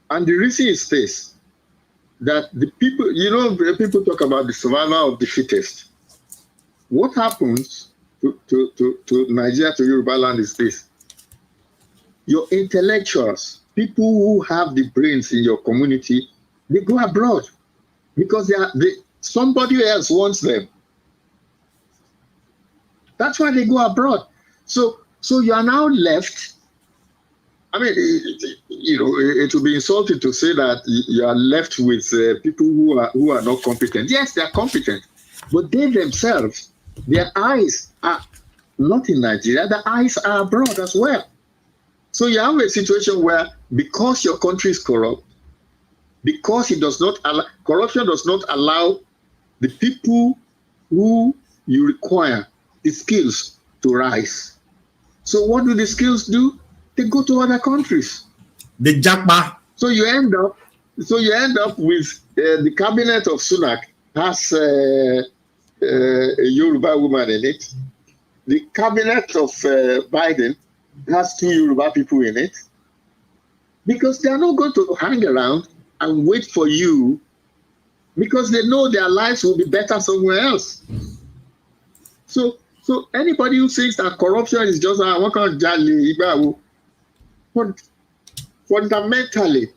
the reason is this, that the people, people talk about the survival of the fittest. What happens to Nigeria, to Yoruba land is this. Your intellectuals, people who have the brains in your community, they go abroad because somebody else wants them. That's why they go abroad. So you are now left. I mean, it would be insulting to say that you are left with people who are not competent. Yes, they are competent, but they themselves their eyes are not in Nigeria, the eyes are abroad as well. So you have a situation where, because your country is corrupt, because it does not allow, corruption does not allow the people who you require the skills to rise. So what do the skills do? They go to other countries.
The Jagba.
So you end up with the cabinet of Sunak has a Yoruba woman in it. The cabinet of Biden has 2 Yoruba people in it, because they are not going to hang around and wait for you, because they know their lives will be better somewhere else. So anybody who thinks that corruption is just but fundamentally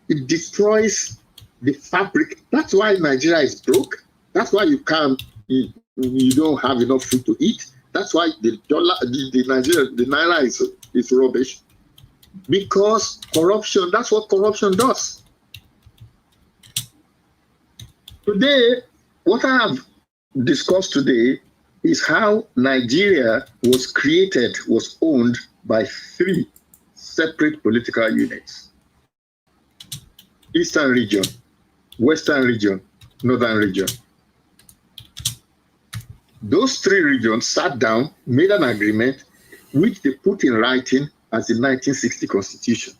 it destroys the fabric. That's why Nigeria is broke. That's why you don't have enough food to eat. That's why the naira is rubbish, because corruption. That's what corruption does. Today, what I have discussed today is how Nigeria was owned by 3 separate political units: Eastern region, Western region, Northern region. Those 3 regions sat down, made an agreement, which they put in writing as the 1960 Constitution.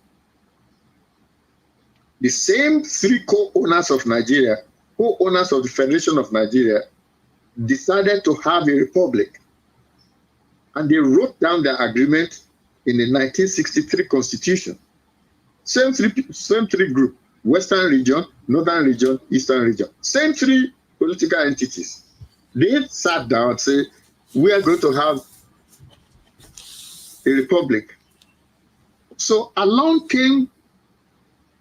The same 3 co-owners of Nigeria, co-owners of the Federation of Nigeria, decided to have a republic. And they wrote down their agreement in the 1963 Constitution. Same three group: Western region, Northern region, Eastern region. Same 3 political entities. They sat down and said, we are going to have a republic. So along came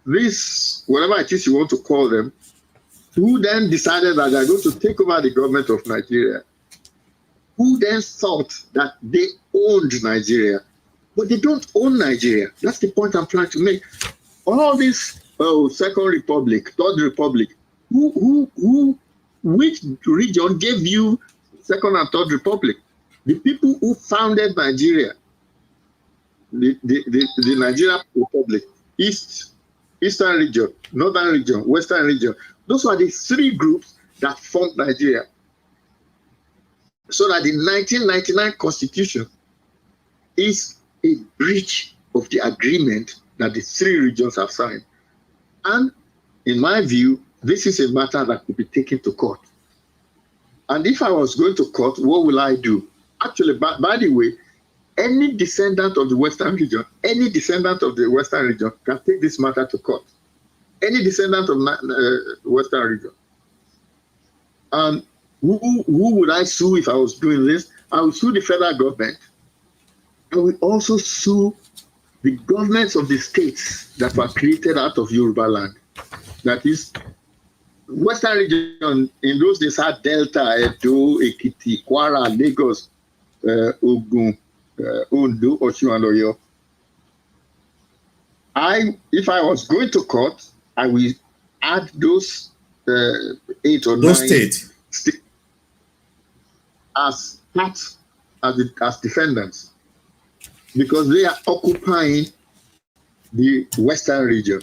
this, whatever it is you want to call them, who then decided that they're going to take over the government of Nigeria, who then thought that they owned Nigeria. But they don't own Nigeria. That's the point I'm trying to make. All this Second Republic, Third Republic, which region gave you Second and Third Republic? The people who founded Nigeria, the Nigeria Republic, Eastern region, Northern region, Western region. Those were the 3 groups that formed Nigeria. So that the 1999 Constitution is a breach of the agreement that the 3 regions have signed. And in my view, this is a matter that could be taken to court. And if I was going to court, what will I do? Actually, by the way, any descendant of the Western region, any descendant of the Western region can take this matter to court. Any descendant of Western region. And who would I sue if I was doing this? I would sue the federal government. I would also sue the governments of the states that were created out of Yoruba land. That is, Western region in those days had Delta, Edo, Ekiti, Kwara, Lagos, Ogun, Ondo, Osun, and Oyo. If I was going to court, I will add those 8 or 9
states
as defendants, because they are occupying the Western region.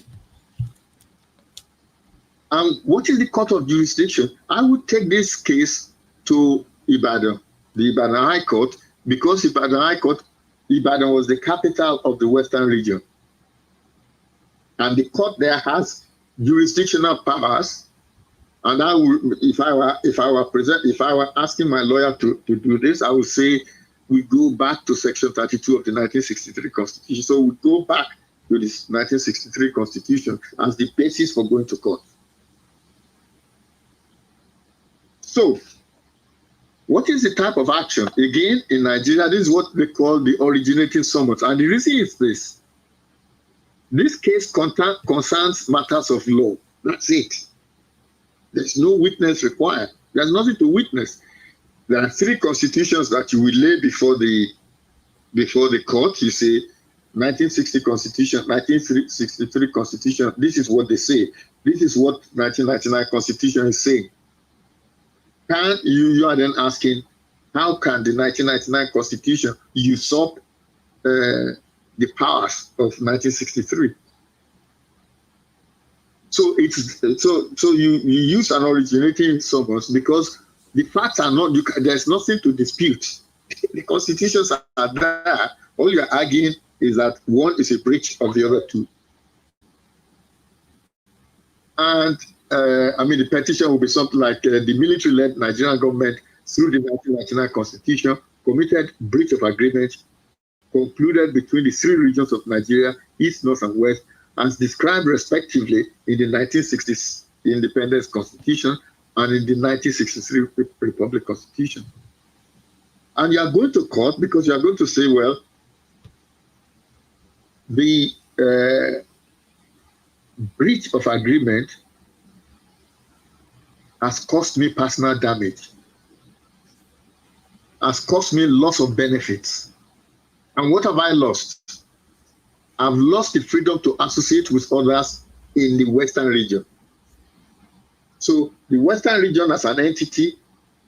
And what is the court of jurisdiction? I would take this case to Ibadan, the Ibadan High Court, because Ibadan was the capital of the Western region. And the court there has jurisdictional powers. And I would, if I were asking my lawyer to do this, I would say we go back to Section 32 of the 1963 Constitution. So we go back to this 1963 Constitution as the basis for going to court. So, what is the type of action? Again, in Nigeria, this is what they call the originating summons. And the reason is this. This case concerns matters of law. That's it. There's no witness required. There's nothing to witness. There are 3 constitutions that you will lay before the court. You say 1960 Constitution, 1963 Constitution. This is what they say. This is what 1999 Constitution is saying. You are then asking, how can the 1999 Constitution usurp the powers of 1963? So you use an originating summons because the facts are not. There's nothing to dispute. The constitutions are there. All you're arguing is that one is a breach of the other two. And the petition will be something like the military-led Nigerian government through the 1999 Constitution committed breach of agreement concluded between the three regions of Nigeria, East, North, and West, as described respectively in the 1960s Independence Constitution and in the 1963 Republic Constitution. And you are going to court because you are going to say, well, the breach of agreement has caused me personal damage, has caused me loss of benefits. And what have I lost? I've lost the freedom to associate with others in the Western region. So the Western region as an entity,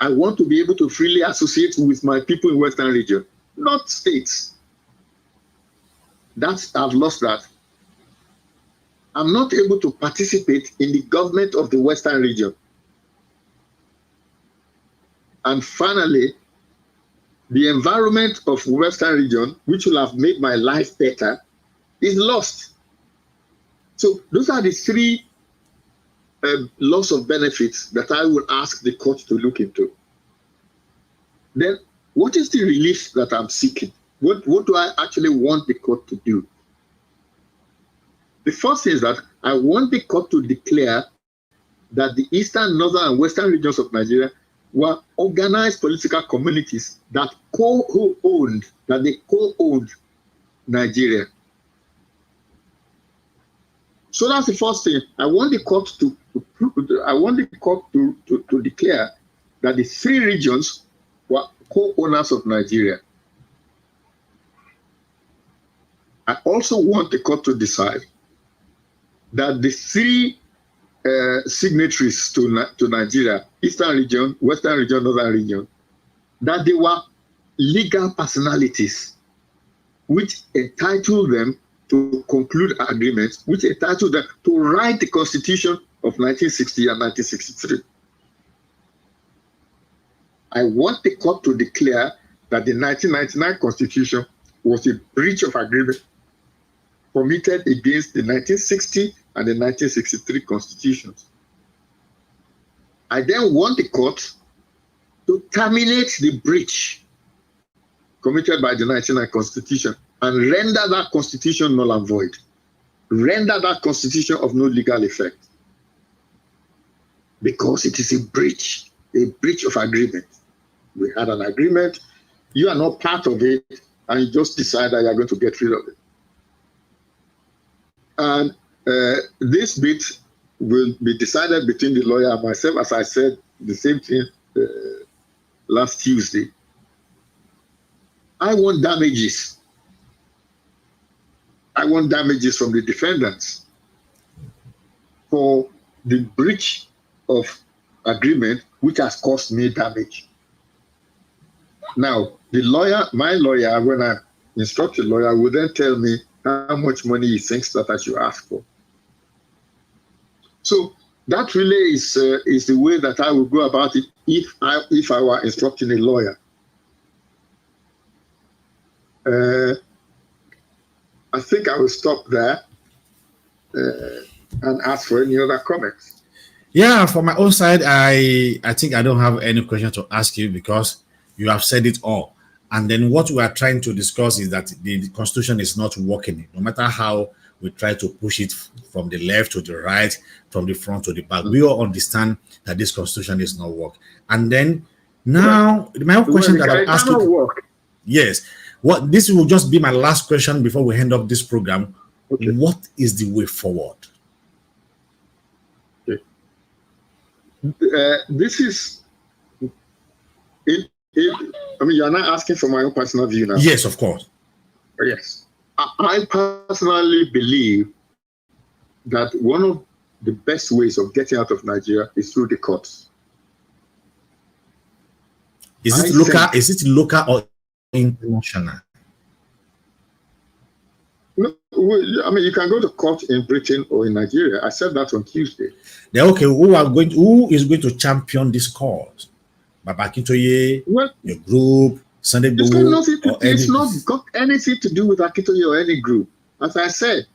I want to be able to freely associate with my people in Western region, not states. I've lost that. I'm not able to participate in the government of the Western region. And finally, the environment of Western region, which will have made my life better, is lost. So those are the three loss of benefits that I will ask the court to look into. Then, what is the relief that I'm seeking? What do I actually want the court to do? The first thing is that I want the court to declare that the Eastern, Northern, and Western regions of Nigeria were organized political communities that co-owned Nigeria. So that's the first thing. I want the court to declare that the three regions were co-owners of Nigeria. I also want the court to decide that the three signatories to Nigeria, Eastern region, Western region, Northern region, that they were legal personalities which entitled them to conclude agreements, which entitled them to write the Constitution of 1960 and 1963. I want the court to declare that the 1999 Constitution was a breach of agreement committed against the 1960 and the 1963 Constitutions. I then want the court to terminate the breach committed by the 1999 Constitution and render that Constitution null and void. Render that Constitution of no legal effect. Because it is a breach of agreement. We had an agreement, you are not part of it, and you just decide that you are going to get rid of it. And this bit will be decided between the lawyer and myself, as I said the same thing last Tuesday. I want damages. I want damages from the defendants for the breach of agreement which has caused me damage. Now, my lawyer, when I instruct a lawyer, will then tell me how much money he thinks that I should ask for. So that really is the way that I would go about it if I were instructing a lawyer. I think I will stop there and ask for any other comments.
Yeah, for my own side, I think I don't have any question to ask you because you have said it all. And then what we are trying to discuss is that the Constitution is not working. No matter how we try to push it from the left to the right, from the front to the back, we all understand that this Constitution is not working. And then now, my own question that I'll ask you. Yes. This will just be my last question before we end up this program. Okay. What is the way forward?
Okay. This is it. You're not asking for my own personal view now.
Yes, of course.
Yes. I personally believe that one of the best ways of getting out of Nigeria is through the courts.
Is it local? Is it local or international?
No, I mean, you can go to court in Britain or in Nigeria. I said that on Tuesday.
Then okay, who is going to champion this cause? Baba Akintoye,
Well,
your group, Sunday
it's got nothing to,
or
it's not got anything to do with Akintoye or any group. As I said,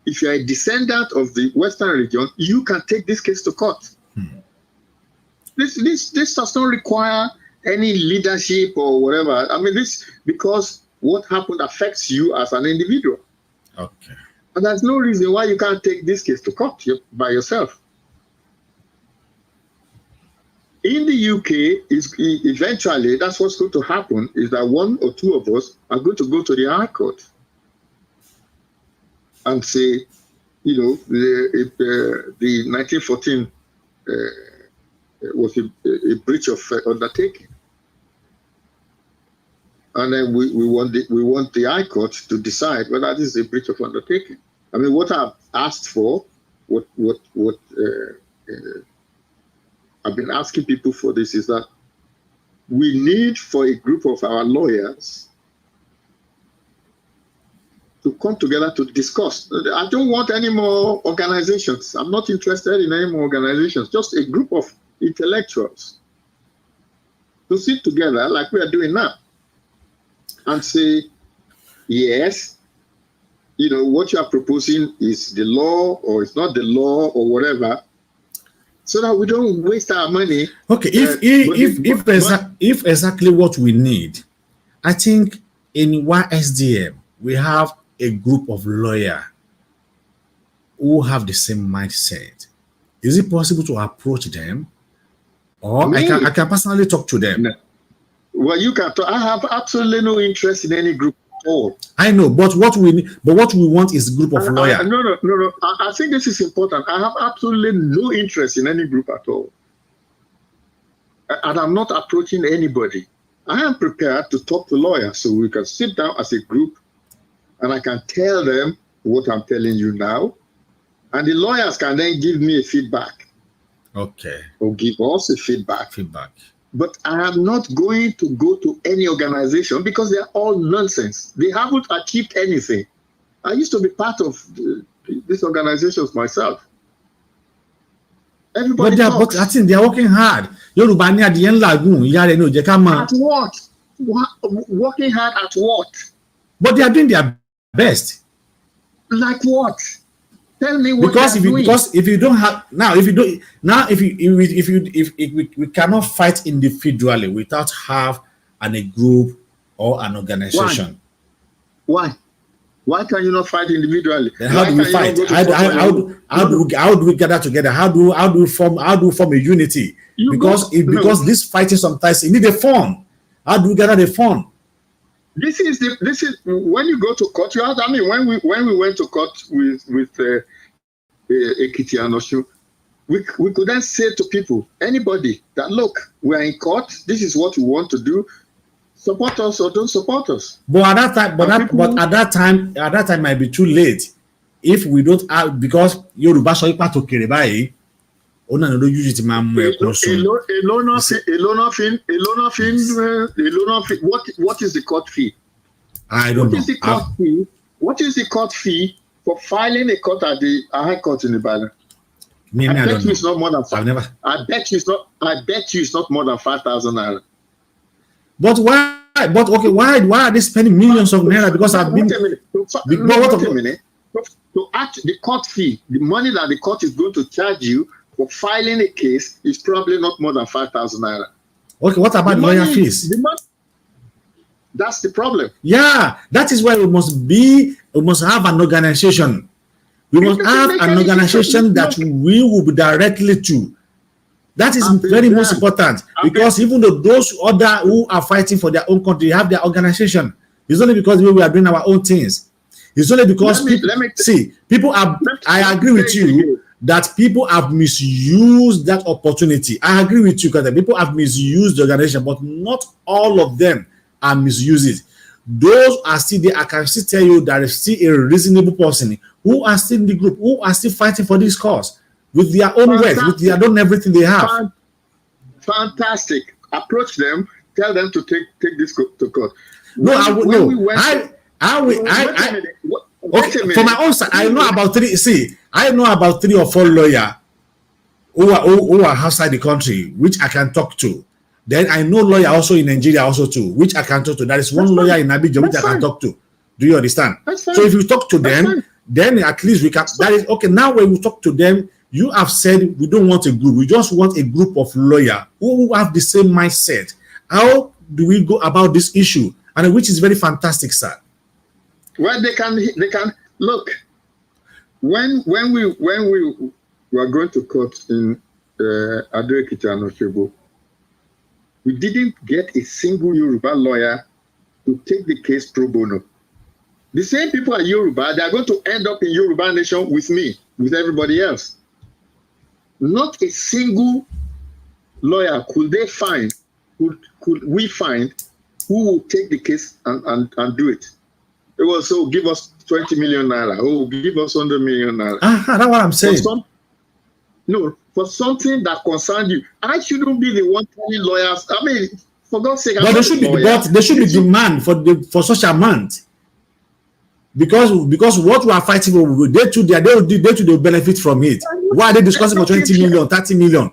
if you are a descendant of the Western region, you can take this case to court. This does not require any leadership or whatever. I mean, this because what happened affects you as an individual.
Okay.
And there's no reason why you can't take this case to court by yourself. In the UK, eventually, that's what's going to happen, is that one or two of us are going to go to the High Court and say, you know, the 1914 was a breach of undertaking. And then we want the High Court to decide whether this is a breach of undertaking. I mean, what I've asked for, I've been asking people for this is that we need for a group of our lawyers to come together to discuss. I don't want any more organizations. I'm not interested in any more organizations. Just a group of intellectuals to sit together like we are doing now and say, yes, you know, what you are proposing is the law or it's not the law or whatever, so that we don't waste our money.
Okay, if exactly what we need, I think in YSDM we have a group of lawyers who have the same mindset. Is it possible to approach them, or I can personally talk to them?
No. Well, you can talk. I have absolutely no interest in any group at all.
I know, but what we want is a group of lawyers.
No. I think this is important. I have absolutely no interest in any group at all. And I'm not approaching anybody. I am prepared to talk to lawyers so we can sit down as a group and I can tell them what I'm telling you now. And the lawyers can then give me a feedback.
Okay.
Or give us a feedback. But I am not going to go to any organization because they are all nonsense. They haven't achieved anything. I used to be part of these organizations myself. Everybody
but I think they are working hard. At
what? Working hard at what?
But they are doing their best.
Like what? Tell me what.
Because if you don't have if we cannot fight individually without have a group or an organization.
Why can you not fight individually?
Then how do we fight? How do we gather together? How do we form a unity? Because this fighting sometimes it need a fund. How do we gather the fund?
This is when you go to court. You have, I mean, when we went to court with Ekiti and Oshu, we could then say to people, anybody that look, we are in court. This is what we want to do. Support us or don't support us.
But at that time might be too late if we don't have, because Yoruba so ipa to kere bayi. Ona no use it ma mu ekun so.
What is the court fee?
I don't know.
What is the court fee for filing a court at the High Court in Ibadan?
I
bet you it's not more than
I
bet you it's not more than 5,000 naira.
But why? But okay, why are they spending millions of naira? Because I've been.
Wait a minute. To act the court fee, the money that the court is going to charge you for filing a case is probably not more than 5,000 naira.
Okay, what about lawyer fees?
That's the problem.
Yeah, that is why we must have an organization. We must have an organization that we will be directly to. That is very most important, because even though those who are fighting for their own country have their organization, it's only because we are doing our own things. It's only because people have. I agree with you that people have misused that opportunity. I agree with you because people have misused the organization, but not all of them are misusing it. Those are still there. I can still tell you there is still a reasonable person who are still in the group, who are still fighting for this cause with their own words, with their own everything they have.
Fantastic. Approach them. tell them to take this to court.
No, I would no. Okay, for my own side, I know about three. See, I know about 3 or 4 lawyers who are outside the country, which I can talk to. Then I know lawyer also in Nigeria also too, which I can talk to. There is one lawyer in Abidjan which I can talk to. Do you understand? So if you talk to them, then at least we can. That is okay. Now when we talk to them, you have said we don't want a group. We just want a group of lawyers who have the same mindset. How do we go about this issue? And which is very fantastic, sir.
Well, they can look. When we were going to court in Ado-Ekiti and Osogbo, we didn't get a single Yoruba lawyer to take the case pro bono. The same people at Yoruba, they are going to end up in Yoruba Nation with me, with everybody else. Not a single lawyer could we find who will take the case and do it. It was, so give us 20 million naira. Oh, give us 100 million naira.
That's what I'm saying.
For something that concerns you. I shouldn't be the one telling lawyers. I mean, for God's sake,
but there should be demand for such amount. Because what we are fighting for, they too benefit from it. Why are they discussing for 20 million, 30 million?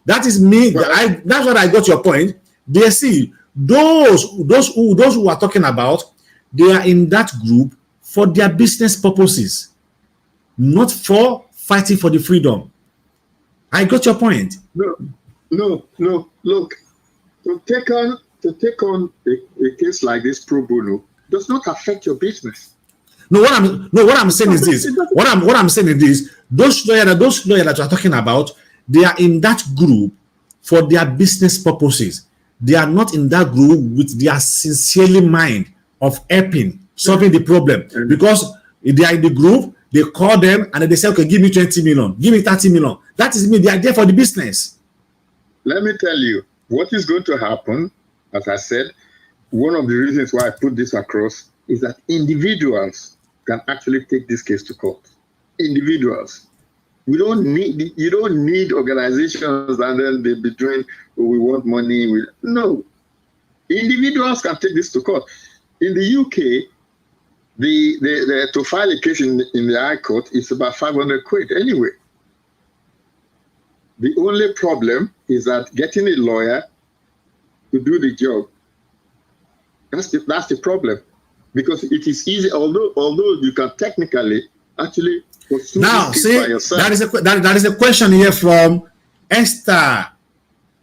That is me. Well, that's what I got your point. They see those who are talking about, they are in that group for their business purposes, not for fighting for the freedom. I got your point.
No. Look, to take on a case like this pro bono does not affect your business.
What I'm saying is this. What I'm saying is this. Those lawyers that you are talking about, they are in that group for their business purposes. They are not in that group with their sincerely mind of helping, solving the problem. Because if they are in the group, they call them and they say, okay, give me 20 million, give me 30 million. That is me. They are there for the business.
Let me tell you what is going to happen. As I said, one of the reasons why I put this across is that individuals can actually take this case to court. Individuals. You don't need organizations and then they'll be doing, we want money. No. Individuals can take this to court. In the UK, the to file a case in the High Court is about 500 quid anyway. The only problem is that getting a lawyer to do the job, that's the problem. Because it is easy, although you can technically actually pursue
now
this
see
by yourself.
that is a question here from Esther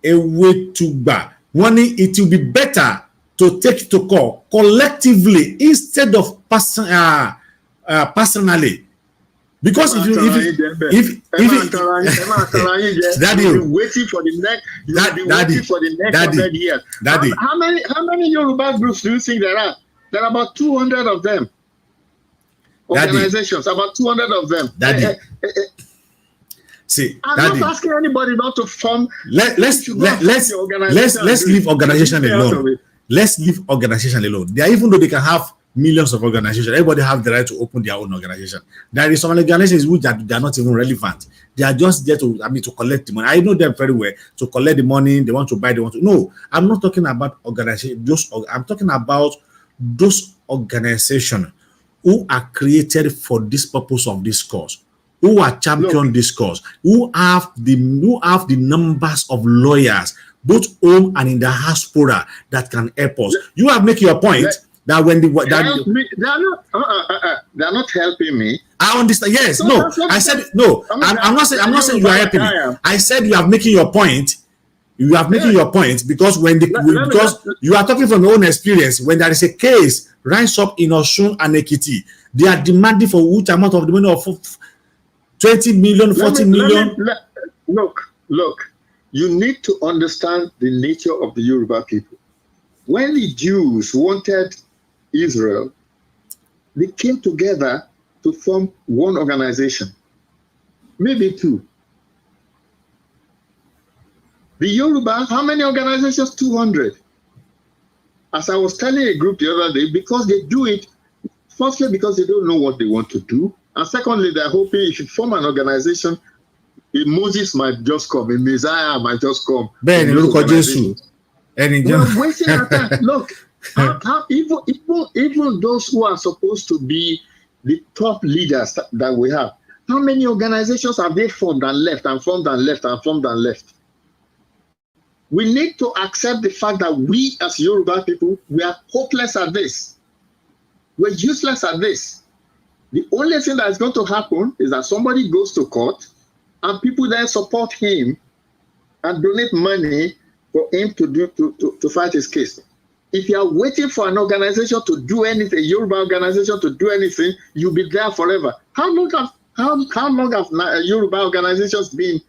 Ewetugba. It will be better to take to court collectively instead of personally. Because if Daddy,
you'll be waiting for the next 100 years.
Daddy.
How many Yoruba groups do you think there are? There are about 200 of them. Organizations, about 200 of them.
Daddy. See,
I'm
Daddy,
not asking anybody not to form.
Let's leave organization alone. Let's leave organization alone. Even though they can have millions of organizations, everybody have the right to open their own organization. There is some organizations which they are not even relevant. They are just there to collect the money. I know them very well. To collect the money, they want to buy. No, I'm not talking about organization. I'm talking about those organizations who are created for this purpose of this cause, who are champion this cause, who have the numbers of lawyers, both home and in the diaspora, that can help us. You have made your point that when they are not helping me. I understand. Yes, so no. I said no. I'm not saying you are helping me. I said you are making your point. You are making your point because because you are talking from your own experience. When there is a case rise up in Osun and Ekiti, they are demanding for which amount of the money of 20 million, 40 million.
Look. You need to understand the nature of the Yoruba people. When the Jews wanted Israel, they came together to form one organization, maybe two. The Yoruba, how many organizations? 200. As I was telling a group the other day, because they do it, firstly, because they don't know what they want to do, and secondly, they're hoping if you form an organization, Moses might just come, a Messiah might just come.
Ben, look at Jesus.
We're wasting our time. Look, how even those who are supposed to be the top leaders that we have, how many organizations have they formed and left and formed and left and formed and left? We need to accept the fact that we as Yoruba people, we are hopeless at this. We're useless at this. The only thing that is going to happen is that somebody goes to court and people then support him and donate money for him to fight his case. If you are waiting for an organization to do anything, a Yoruba organization to do anything, you'll be there forever. How long have Yoruba organizations been,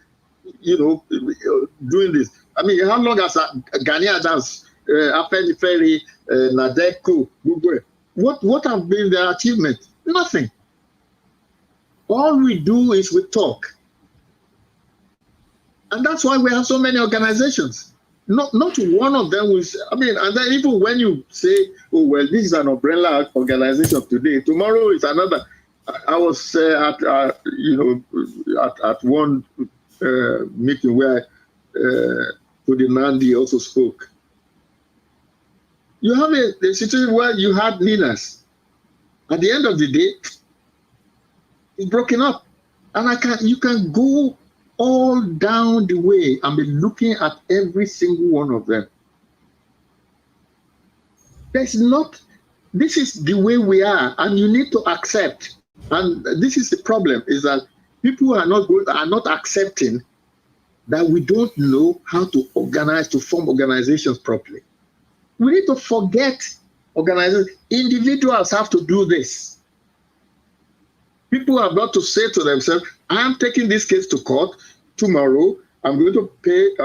doing this? I mean, how long has Ghanaian Dance, Afeni Ferry, Nadeku, Google? What have been their achievements? Nothing. All we do is we talk. And that's why we have so many organizations. Not one of them was, and then even when you say, oh, well, this is an umbrella organization today, tomorrow is another. I was at one meeting where Nandi also spoke. You have a situation where you had leaders. At the end of the day, it's broken up. And you can go all down the way and be looking at every single one of them. This is the way we are, and you need to accept. And this is the problem, is that people are not accepting that we don't know how to organize, to form organizations properly. We need to forget organizations. Individuals have to do this. People have got to say to themselves, I'm taking this case to court. Tomorrow, I'm going to pay,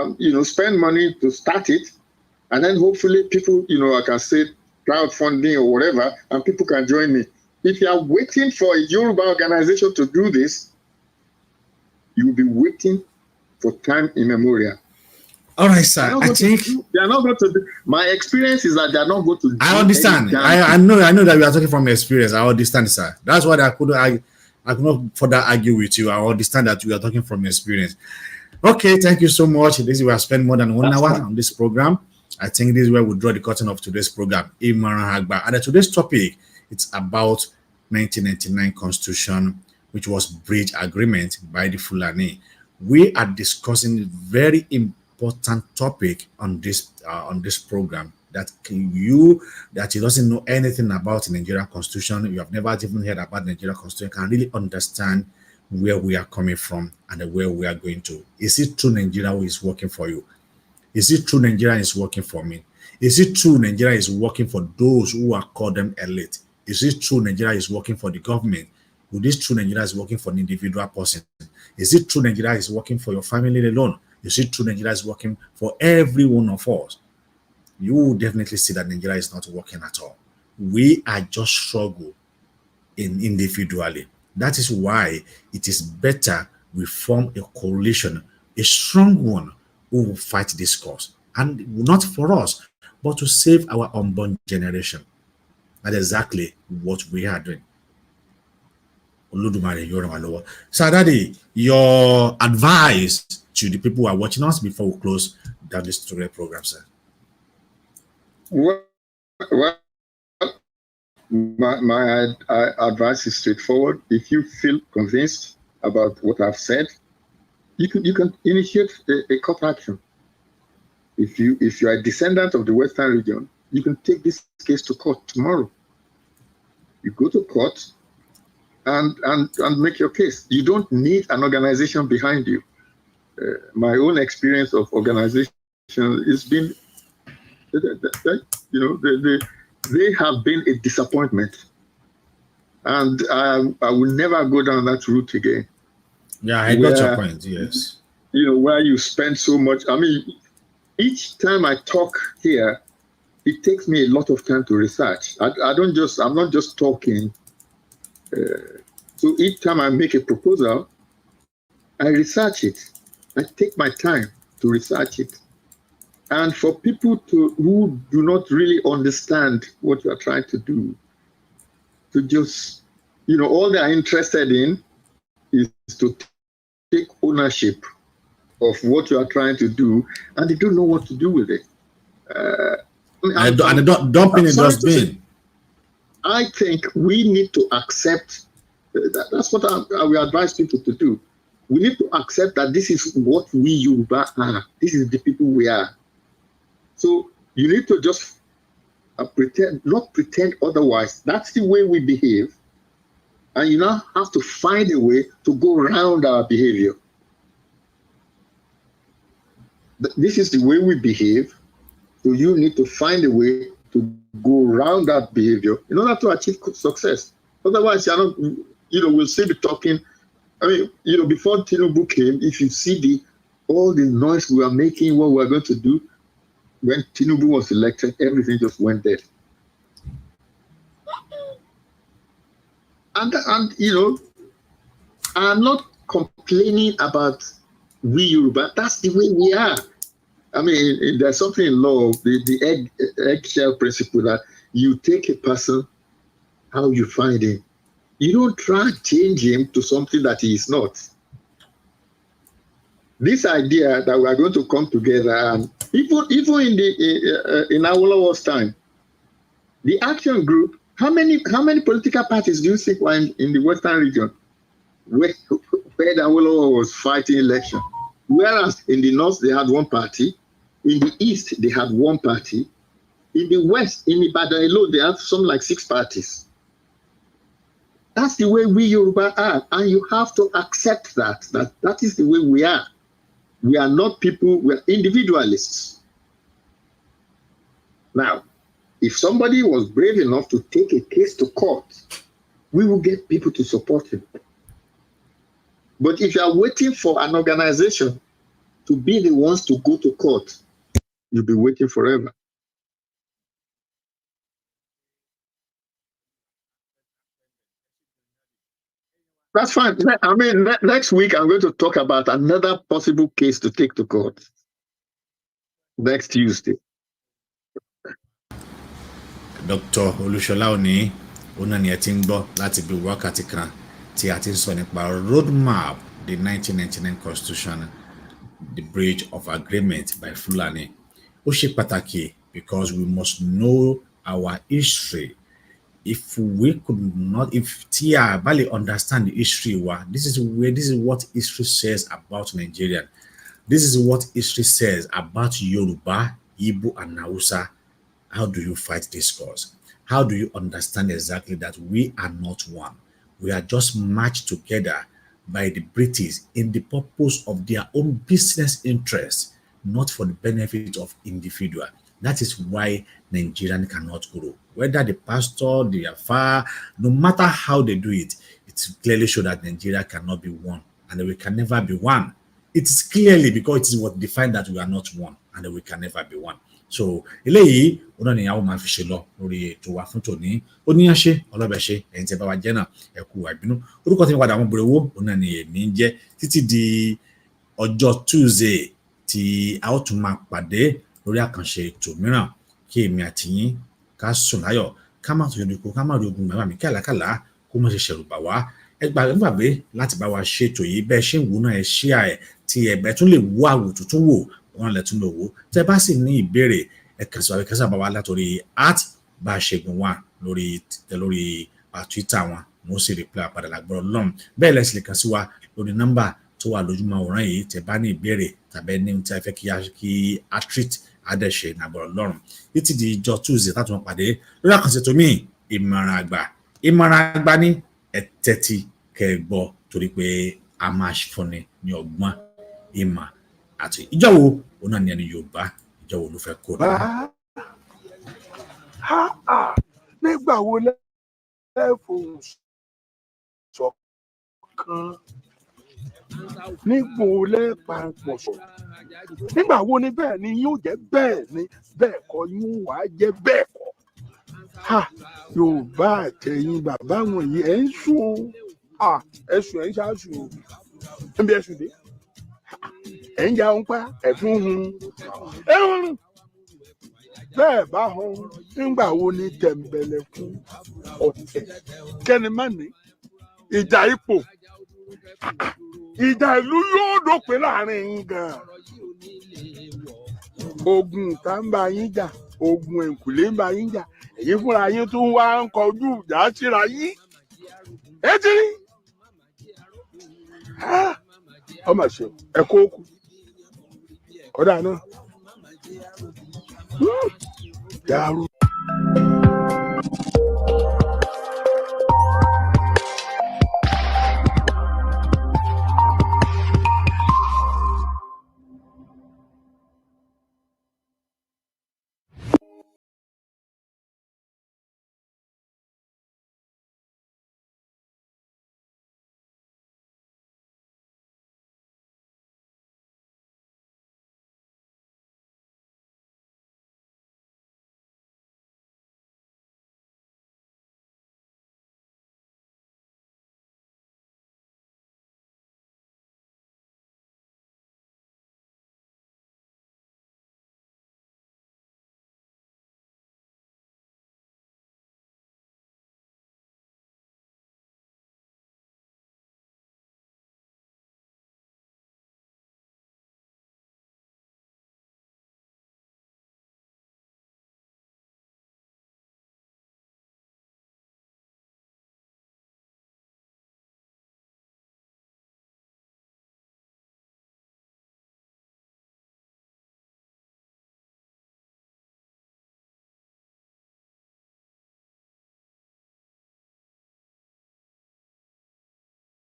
spend money to start it. And then hopefully people, I can say crowdfunding or whatever, and people can join me. If you are waiting for a Yoruba organization to do this, you will be waiting for time immemorial.
All right, sir. I think
they are not going to do. My experience is that they are not going to.
I understand. I know that we are talking from experience. I understand, sir. That's why I could not further argue with you. I understand that we are talking from experience. Okay, thank you so much. We have spent more than 1 hour on this program. I think this is where we draw the curtain of today's program. Imoran Agba. And today's topic, it's about 1999 Constitution, which was bridge agreement by the Fulani. We are discussing a very important topic on this program, that you doesn't know anything about the Nigerian Constitution, you have never even heard about the Nigerian Constitution, can really understand where we are coming from and where we are going to. Is it true Nigeria is working for you? Is it true Nigeria is working for me? Is it true Nigeria is working for those who are called them elite? Is it true Nigeria is working for the government? Is it true Nigeria is working for an individual person? Is it true Nigeria is working for your family alone? Is it true Nigeria is working for every one of us? You will definitely see that Nigeria is not working at all. We are just struggling individually. That is why it is better we form a coalition, a strong one, who will fight this cause. And not for us, but to save our unborn generation. That's exactly what we are doing. So, Daddy, your advice to the people who are watching us before we close down this tutorial program, sir?
Well, my advice is straightforward. If you feel convinced about what I've said, you can initiate a court action. If you are a descendant of the Western region, you can take this case to court tomorrow. You go to court and make your case. You don't need an organization behind you. My own experience of organization has been, they have been a disappointment, and I will never go down that route again.
Yeah, I got your point. Yes.
Where you spend so much. I mean, each time I talk here, it takes me a lot of time to research. I'm not just talking. So each time I make a proposal, I research it. I take my time to research it. And for people who do not really understand what you are trying to do, to just, all they are interested in is to take ownership of what you are trying to do, and they don't know what to do with it.
and dumping in dustbin.
I think we need to accept. That's what I will advise people to do. We need to accept that this is what we Yoruba are. This is the people we are. So you need to just not pretend otherwise. That's the way we behave. And you now have to find a way to go around our behavior. This is the way we behave. So you need to find a way to go around that behavior in order to achieve success. Otherwise, you're not, we'll still be talking. I mean, before Tinubu came, if you see all the noise we are making, what we're going to do, when Tinubu was elected, everything just went dead. And I'm not complaining about we Yoruba. That's the way we are. I mean, there's something in law, the eggshell principle, that you take a person how you find him. You don't try to change him to something that he is not. This idea that we are going to come together, and even in Awolowo's time, the action group, how many political parties do you think were in the Western region where the Awolowo was fighting election? Whereas in the North, they had one party. In the East, they had one party. In the West, in Ibadan alone, they have something like 6 parties. That's the way we Yoruba are. And you have to accept that is the way we are. We are not people, we are individualists. Now, if somebody was brave enough to take a case to court, we will get people to support him. But if you are waiting for an organization to be the ones to go to court, you'll be waiting forever. That's fine. I mean, next week I'm going to talk about another possible case to take to court. Next Tuesday.
Dr. Olushola Oni, ona ni ẹ ti ń gbọ́ láti bí wákàtí kan tí a ti ń sọ nípa roadmap the 1999 constitution, the breach of agreement by Fulani. Ó ṣe pàtàkì because we must know our history. If Tia Bali understand the history, this is what history says about Nigeria. This is what history says about Yoruba, Igbo, and Hausa. How do you fight this cause? How do you understand exactly that we are not one? We are just matched together by the British in the purpose of their own business interests, not for the benefit of individual. That is why Nigerian cannot grow. Whether the pastor, the afar, no matter how they do it, it clearly shows that Nigeria cannot be one and we can never be one. It is clearly because it is what defines that we are not one and we can never be one. So, eléyìí ọ̀nà ni àwọn máa fi ṣe lọ lórí ètò wa fún tòní. Ó ní àṣẹ ọlọ́bẹ̀ṣe ẹ̀yin tí ẹ bá wa jẹ́ náà ẹ kú àìbínú. Orúkọ tí mo padà Omoboriowo ọ̀nà ni èmi ń jẹ́ títí di ọjọ́ Tuesday tí a ó tún máa pàdé lórí àkànṣe ètò mìíràn kí èmi àti yín ká sùn láyọ̀ ká má tó yọdún kó ká má rí ogun bàbá mi kàlàkàlà kó má ṣe ṣẹ̀rù bà wá. Ẹ gbàgbé láti bá wa ṣètò yìí bẹ́ẹ̀ ṣe ń wò náà ẹ share ẹ̀ tí ẹ̀bẹ̀ tún lè wò àwò tuntun wò wọn lè tún lò wò. Tẹ́ bá sì ní ìbéèrè ẹ kàn sí wa kẹsà bá wa látòrí @Basegun1 lórí Twitter wọn mo sì reply padà lágbọ́rọ̀ Ọlọ́run. Bẹ́ẹ̀ lẹ sì lè kàn sí wa lórí nọ́mbà tó wà lójúmọ́ àwòrán yìí tẹ́ bá ní ìbéèrè tàbí ní tí a fẹ́ kí a treat adẹ́ṣe nàgbọ́rọ̀ Ọlọ́run. Títí di ìjọ Tuesday tá tún pàdé lórí àkànṣe tó mí ìmọ̀ràn àgbà ní ẹ tẹ́tí kẹ́ ẹ gbọ́ torí pé a máa fúnni ní ọgbọ́n ìmọ̀ àti ìjọ wo òun náà ní ẹni Yorùbá ìjọ wo ló fẹ́ kó lọ.
Nígbà wo lẹ́fọ̀ọ́ ṣọ̀kan nígbà wo lẹ́pàpọ̀ sọ nígbà wo ni bẹ́ẹ̀ ni yóò jẹ́ bẹ́ẹ̀ ni bẹ́ẹ̀ kọ́ yóò wá jẹ́ bẹ́ẹ̀ kọ́. Yorùbá àtẹ̀yìn bàbá wọ̀nyí ẹ̀ ń sùn ẹ̀sùn ẹ̀ ń ṣáàṣù o níbi ẹ̀sùn dé ẹ̀ ń ja ohun pa ẹ̀fún hun bẹ́ẹ̀ bá hun nígbà wo ni tẹ̀m̀bẹ̀lẹ̀kún ọ̀tẹ̀ kẹ́ni má ní ìjà ipò ìjà ìlú yóò dópin láàrin yín gan-an. ogun tá ń bá yín jà ogun ẹ̀kúlé ń bá yín jà èyí fúnra yín tún wá ń kọjú ìjà síra yín ẹ ti rí ọmọ ṣe ẹ kó kú ọ̀dà náà yàrá